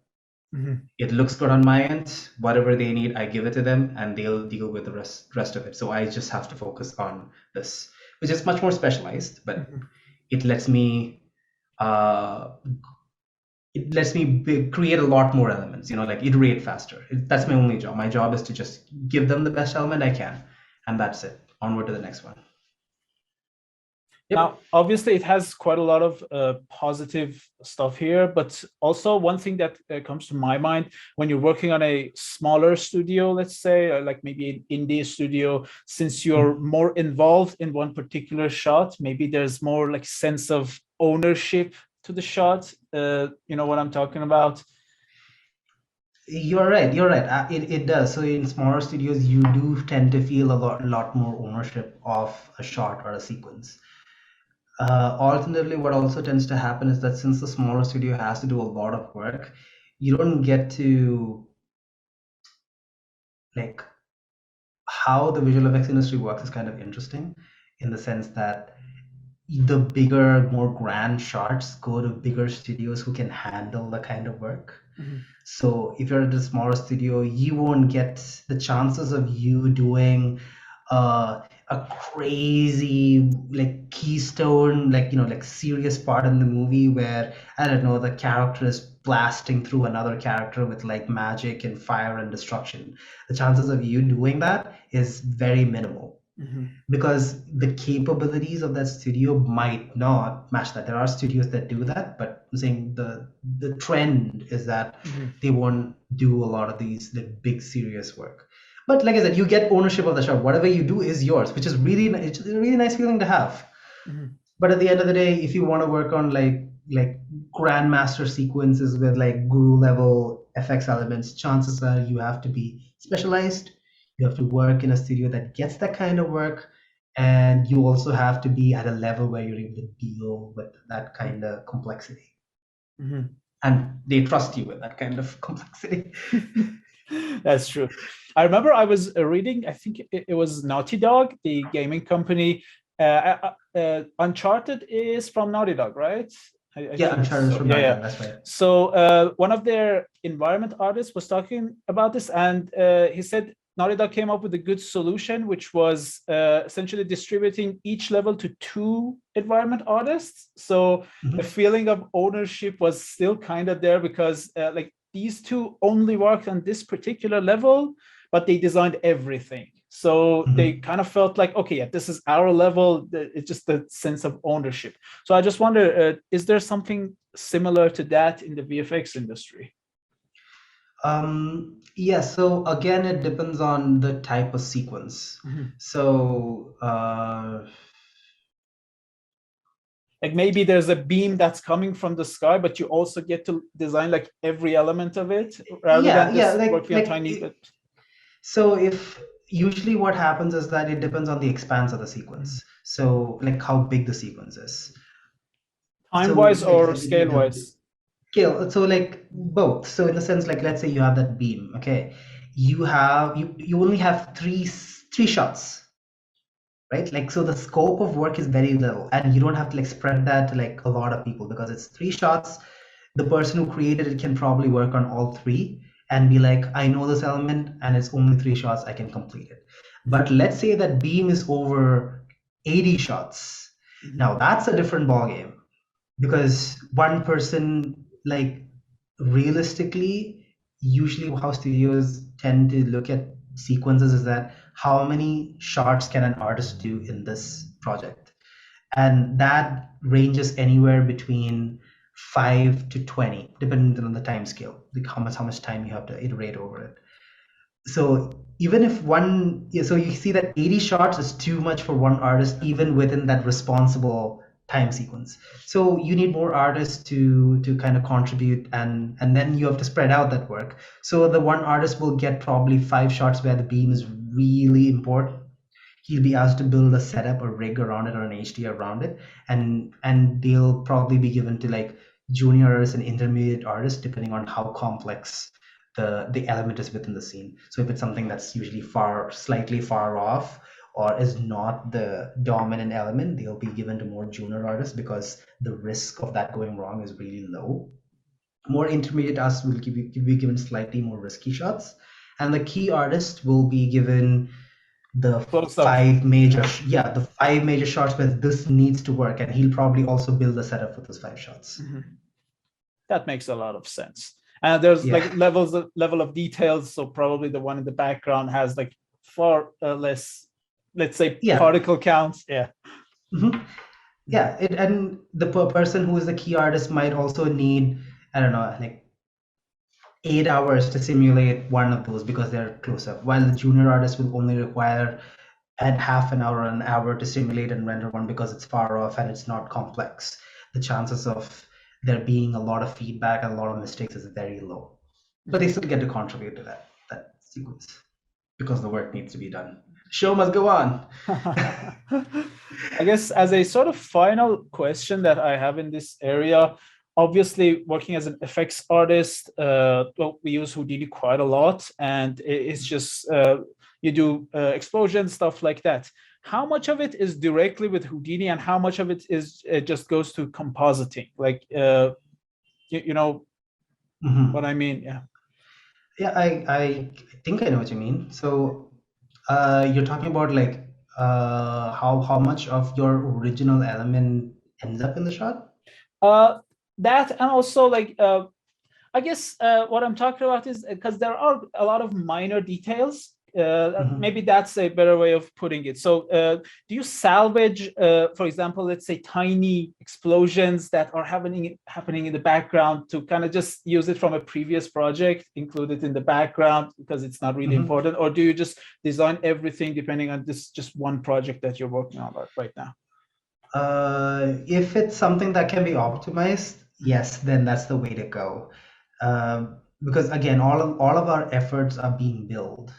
It looks good on my end. Whatever they need, I give it to them, and they'll deal with the rest of it. So I just have to focus on this, which is much more specialized, but it lets me create a lot more elements. Like iterate faster. That's my only job. My job is to just give them the best element I can, and that's it. Onward to the next one. Yep. Now, obviously, it has quite a lot of positive stuff here, but also one thing that comes to my mind when you're working on a smaller studio, let's say, like maybe an indie studio, since you're more involved in one particular shot, maybe there's more like sense of ownership to the shot. You know what I'm talking about? You're right. It does. So in smaller studios, you do tend to feel a lot more ownership of a shot or a sequence. Alternatively, what also tends to happen is that since the smaller studio has to do a lot of work, you don't get to like how the visual effects industry works is kind of interesting in the sense that the bigger, more grand shots go to bigger studios who can handle the kind of work. So if you're at a smaller studio, you won't get the chances of you doing a crazy like keystone, like serious part in the movie where, I don't know, the character is blasting through another character with like magic and fire and destruction. The chances of you doing that is very minimal. Because the capabilities of that studio might not match that. There are studios that do that, but I'm saying the trend is that they won't do a lot of these big serious work. But like I said, you get ownership of the shot. Whatever you do is yours, which is it's a really nice feeling to have. But at the end of the day, if you want to work on like grandmaster sequences with like guru level FX elements, chances are you have to be specialized. You have to work in a studio that gets that kind of work, and you also have to be at a level where you're able to deal with that kind of complexity. And they trust you with that kind of complexity. That's true. I remember I was reading, I think it was Naughty Dog, the gaming company. Uncharted is from Naughty Dog, right? Yeah, Uncharted is from Naughty Dog, that's right. So one of their environment artists was talking about this, and he said Naughty Dog came up with a good solution, which was essentially distributing each level to 2 environment artists. So the feeling of ownership was still kind of there, because like these 2 only worked on this particular level, but they designed everything. So they kind of felt like, okay, yeah, this is our level. It's just the sense of ownership. So I just wonder, is there something similar to that in the VFX industry? Yeah, so again, it depends on the type of sequence. So like maybe there's a beam that's coming from the sky, but you also get to design like every element of it, rather than just working on tiny bit. So if usually what happens is that it depends on the expanse of the sequence. So like how big the sequence is. Time-wise or scale-wise? Scale. So like both. So in the sense, like let's say you have that beam, okay, you only have three shots, right? Like so the scope of work is very little, and you don't have to like spread that to like a lot of people, because it's 3 shots. The person who created it can probably work on all 3 and be like, I know this element and it's only 3 shots, I can complete it. But let's say that beam is over 80 shots. Now that's a different ballgame, because one person, like realistically, usually how studios tend to look at sequences is that how many shots can an artist do in this project, and that ranges anywhere between 5 to 20 depending on the time scale, like how much time you have to iterate over it. So even if so you see that 80 shots is too much for one artist, even within that responsible time sequence. So you need more artists to kind of contribute, and then you have to spread out that work. So the one artist will get probably 5 shots where the beam is really important. He'll be asked to build a setup, a rig around it, or an HD around it, and they'll probably be given to like junior artists and intermediate artists depending on how complex the element is within the scene. So if it's something that's usually slightly far off, or is not the dominant element, they'll be given to more junior artists, because the risk of that going wrong is really low. More intermediate artists will be given slightly more risky shots, and the key artist will be given the 5 major shots where this needs to work, and he'll probably also build a setup for those 5 shots. That makes a lot of sense. And there's like level of details, so probably the one in the background has like far less, let's say, particle counts. And the person who is the key artist might also need, I don't know, like 8 hours to simulate one of those because they're close up, while the junior artist will only require at half an hour or an hour to simulate and render one, because it's far off and it's not complex. The chances of there being a lot of feedback and a lot of mistakes is very low, but they still get to contribute to that sequence because the work needs to be done. Show must go on. I guess as a sort of final question that I have in this area, obviously working as an effects artist, well, we use Houdini quite a lot, and it's just you do explosions, stuff like that. How much of it is directly with Houdini, and how much of it is just goes to compositing? Like, you know what I mean? Yeah, I think I know what you mean. So you're talking about like how much of your original element ends up in the shot? That, and also like I guess what I'm talking about is because there are a lot of minor details. Maybe that's a better way of putting it. So do you salvage, for example, let's say tiny explosions that are happening in the background to kind of just use it from a previous project, include it in the background because it's not really important? Or do you just design everything depending on this just one project that you're working on right now? If it's something that can be optimized, yes, then that's the way to go. Because again, all of our efforts are being billed.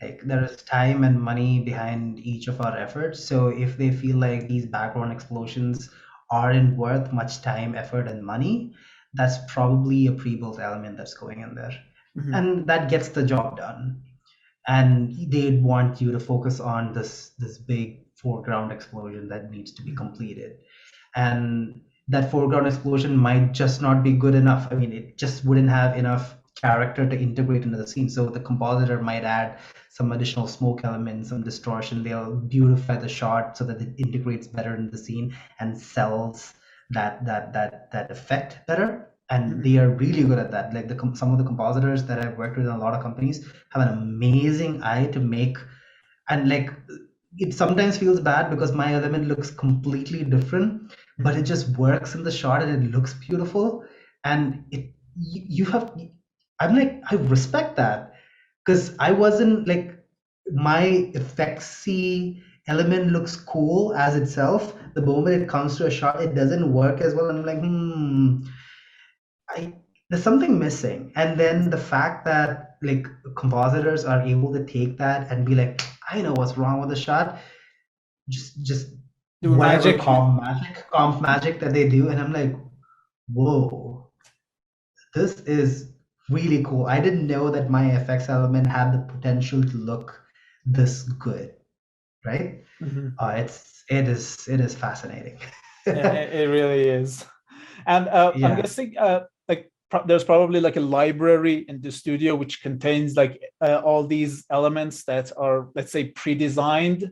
Like there is time and money behind each of our efforts. So if they feel like these background explosions aren't worth much time, effort, and money, that's probably a pre-built element that's going in there, and that gets the job done. And they'd want you to focus on this big foreground explosion that needs to be completed, and that foreground explosion might just not be good enough. I mean, it just wouldn't have enough character to integrate into the scene. So the compositor might add some additional smoke elements, some distortion. They'll beautify the shot so that it integrates better in the scene and sells that effect better. And they are really good at that. Like some of the compositors that I've worked with in a lot of companies have an amazing eye to make, and like it sometimes feels bad because my element looks completely different, but it just works in the shot and it looks beautiful. And you have, I'm like, I respect that, because I wasn't like, my effectsy element looks cool as itself. The moment it comes to a shot, it doesn't work as well. And I'm like, there's something missing. And then the fact that like compositors are able to take that and be like, I know what's wrong with the shot, just Do whatever magic. comp magic that they do, and I'm like, whoa, this is really cool. I didn't know that my FX element had the potential to look this good, right? It is fascinating. It really is. And Yeah. I'm guessing there's probably like a library in the studio which contains like all these elements that are, let's say, pre-designed.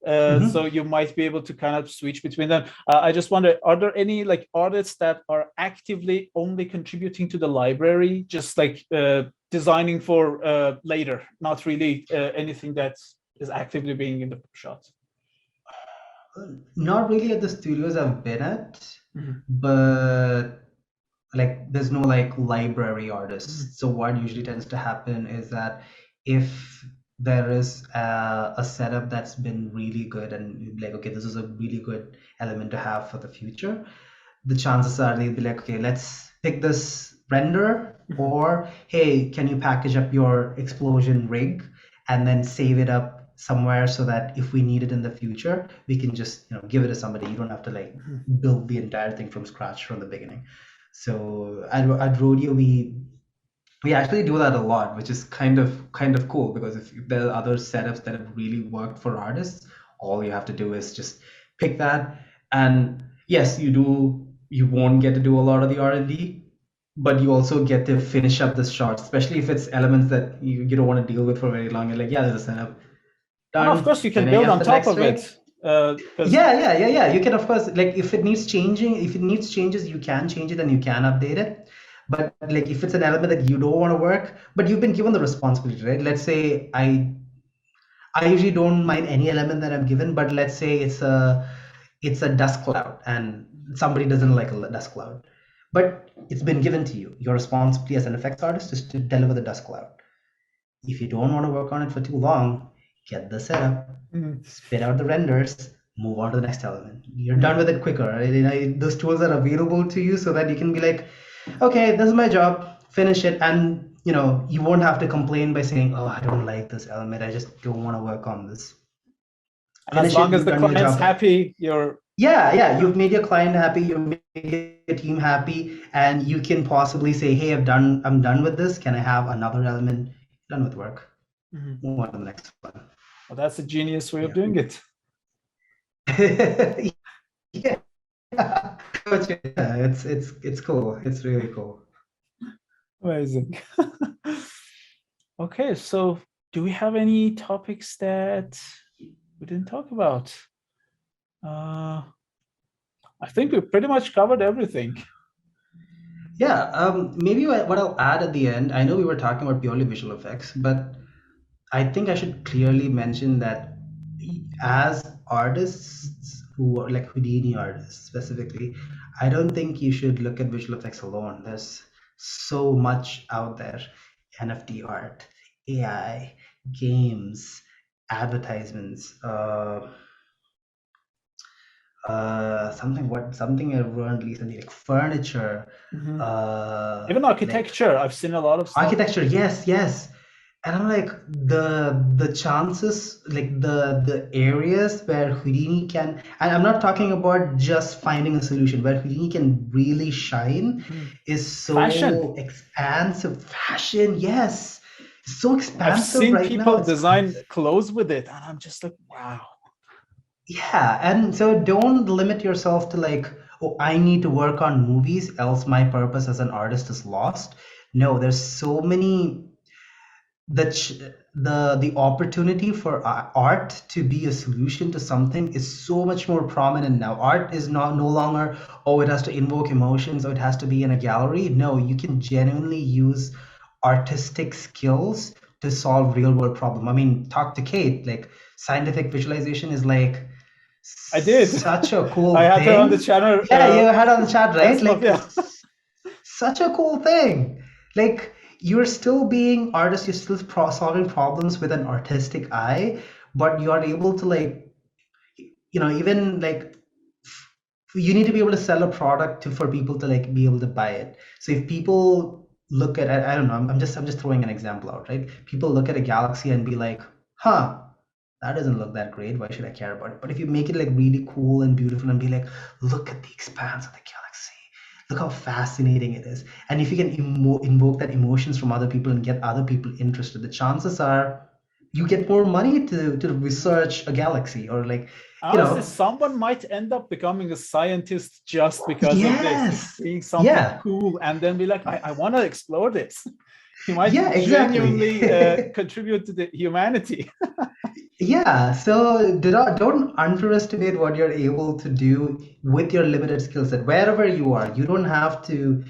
So you might be able to kind of switch between them. I just wonder, are there any like artists that are actively only contributing to the library, just like designing for later, not really anything that is actively being in the shot? Not really at the studios I've been at, but like there's no like library artists. So what usually tends to happen is that if there is a setup that's been really good and you'd be like, okay, this is a really good element to have for the future, the chances are they'll be like, okay, let's pick this render, or hey, can you package up your explosion rig and then save it up somewhere so that if we need it in the future, we can just give it to somebody. You don't have to like build the entire thing from scratch from the beginning. So at Rodeo, we actually do that a lot, which is kind of cool, because if there are other setups that have really worked for artists, all you have to do is just pick that. And yes, you won't get to do a lot of the R&D, but you also get to finish up the shot, especially if it's elements that you don't want to deal with for very long. You're like, yeah, there's a setup. And of course, you can build on top of it. Yeah. You can, of course, like if it needs changes, you can change it and you can update it. But like if it's an element that you don't want to work, but you've been given the responsibility, right? Let's say I usually don't mind any element that I'm given, but let's say it's a dust cloud and somebody doesn't like a dust cloud, but it's been given to you. Your responsibility as an effects artist is to deliver the dust cloud. If you don't want to work on it for too long, get the setup, spit out the renders, move on to the next element. You're done with it quicker. Right? Those tools are available to you so that you can be like, okay, this is my job, finish it. And you won't have to complain by saying, oh, I don't like this element, I just don't want to work on this. And as long as the client's happy, you're... Yeah, you've made your client happy, you've made your team happy, and you can possibly say, hey, I'm done with this. Can I have another element? Done with work. Move on to the next one. Well, that's a genius way of doing it. Yeah, it's cool. It's really cool. Amazing. Okay, so do we have any topics that we didn't talk about? I think we pretty much covered everything. Yeah, maybe what I'll add at the end, I know we were talking about purely visual effects, but I think I should clearly mention that as artists who are like Houdini artists specifically, I don't think you should look at visual effects alone. There's so much out there: NFT art, AI, games, advertisements, something everyone recently, like furniture, even architecture. Like, I've seen a lot of stuff. Architecture, yes. And I'm like, the chances, like the areas where Houdini can, and I'm not talking about just finding a solution, where Houdini can really shine is so expansive. Fashion, yes, so expansive. I've seen right people now. design clothes with it, and I'm just like, wow. Yeah, and so don't limit yourself to like, oh, I need to work on movies, else my purpose as an artist is lost. No, there's so many the opportunity for art to be a solution to something is so much more prominent now. Art is not no longer, oh, it has to invoke emotions or it has to be in a gallery. No, you can genuinely use artistic skills to solve real world problem. I mean, talk to Kate, like scientific visualization is like I did. such a cool I had her on the thing. channel. Yeah, you had on the chat, right? Last Like month, yeah. such a cool thing. Like you're still being artist, you're still solving problems with an artistic eye, but you are able to like, even like you need to be able to sell a product for people to like be able to buy it. So if people look at, I don't know, I'm just throwing an example out, right? People look at a galaxy and be like, huh, that doesn't look that great. Why should I care about it? But if you make it like really cool and beautiful and be like, look at the expanse of the galaxy, look how fascinating it is. And if you can invoke that emotions from other people and get other people interested, the chances are you get more money to research a galaxy or like, Honestly, someone might end up becoming a scientist just because of this, yes, seeing something cool, and then be like, I want to explore this. He might genuinely contribute to the humanity. Yeah, so don't underestimate what you're able to do with your limited skill set wherever you are. You don't have to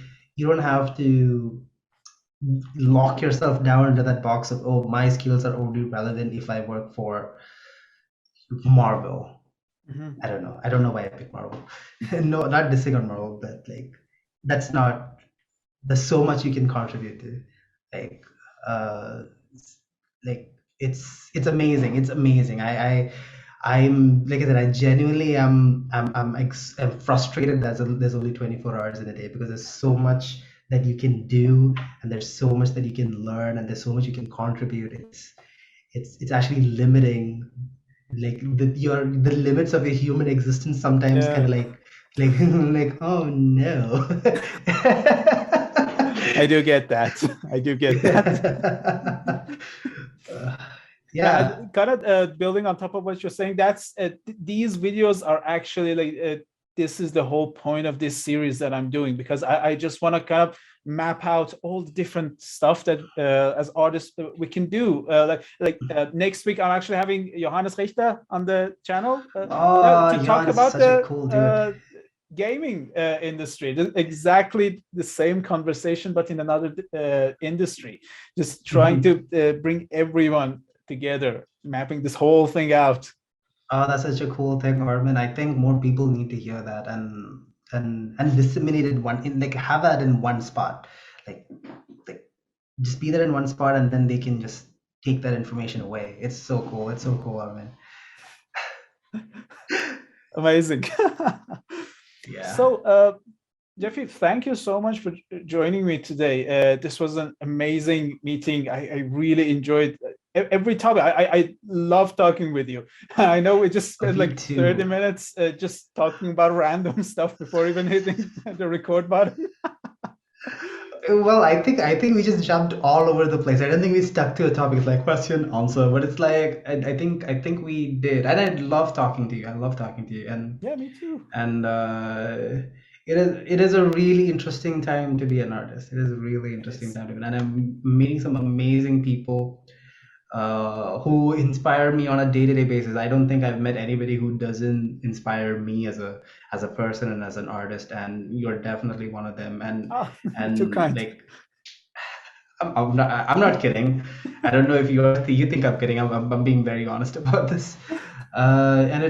lock yourself down into that box of, oh, my skills are only relevant if I work for Marvel. Mm-hmm. I don't know why I picked Marvel. No, not dissing on Marvel, but like that's not, there's so much you can contribute to. Like uh like it's amazing. It's amazing. I'm like I said, I genuinely I'm frustrated that there's only 24 hours in a day because there's so much that you can do and there's so much that you can learn and there's so much you can contribute. It's actually limiting like the limits of your human existence sometimes kind of like like oh no. I do get that. I do get that. Yeah. Kind of building on top of what you're saying, that's these videos are actually like this is the whole point of this series that I'm doing, because I just want to kind of map out all the different stuff that as artists we can do. Next week, I'm actually having Johannes Richter on the channel to talk about the cool dude. Gaming industry. Exactly the same conversation, but in another industry. Just trying to bring everyone together, mapping this whole thing out. Oh, that's such a cool thing, Armin. I think more people need to hear that and disseminate it like have that in one spot. Like just be there in one spot and then they can just take that information away. It's so cool. It's so cool, Armin. Amazing. Yeah. So Jeffy, thank you so much for joining me today. This was an amazing meeting. I really enjoyed every topic. I love talking with you. I know we just spent like 30 minutes just talking about random stuff before even hitting the record button. Well, I think we just jumped all over the place. I don't think we stuck to a topic. It's like question answer, but it's like I think we did, and I love talking to you. I love talking to you, and yeah, me too. And it is a really interesting time to be an artist. It is a really interesting time to be, and I'm meeting some amazing people who inspire me on a day-to-day basis. I don't think I've met anybody who doesn't inspire me as a person and as an artist, and you're definitely one of them. And too kind. like I'm not kidding. I don't know if you think I'm kidding. I'm being very honest about this. And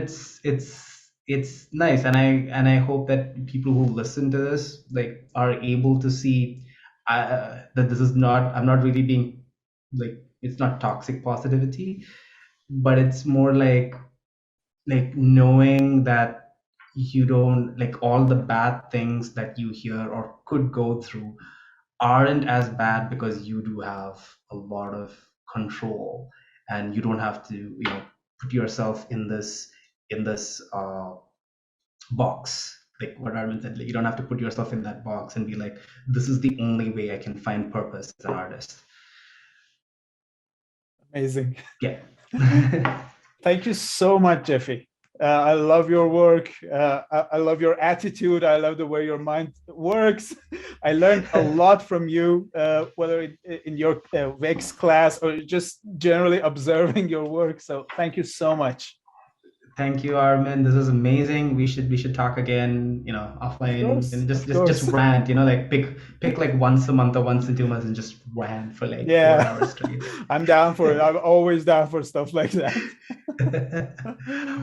it's nice, and I hope that people who listen to this like are able to see that this is not, I'm not really being like, it's not toxic positivity, but it's more like knowing that you don't, like, all the bad things that you hear or could go through aren't as bad because you do have a lot of control and you don't have to put yourself in this box, like what Armin said. Like, you don't have to put yourself in that box and be like, this is the only way I can find purpose as an artist. Amazing. Yeah. Thank you so much, Jeffy. I love your work. I love your attitude. I love the way your mind works. I learned a lot from you, whether in your VEX class or just generally observing your work. So thank you so much. Thank you, Armin. This is amazing. We should talk again, offline, and Of just course. rant, like pick like once a month or once in 2 months and just rant for like 4 hours straight. I'm down for it. I'm always down for stuff like that.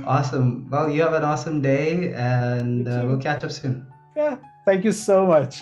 Awesome. Well, you have an awesome day, and You too. we'll catch up soon. Yeah, thank you so much.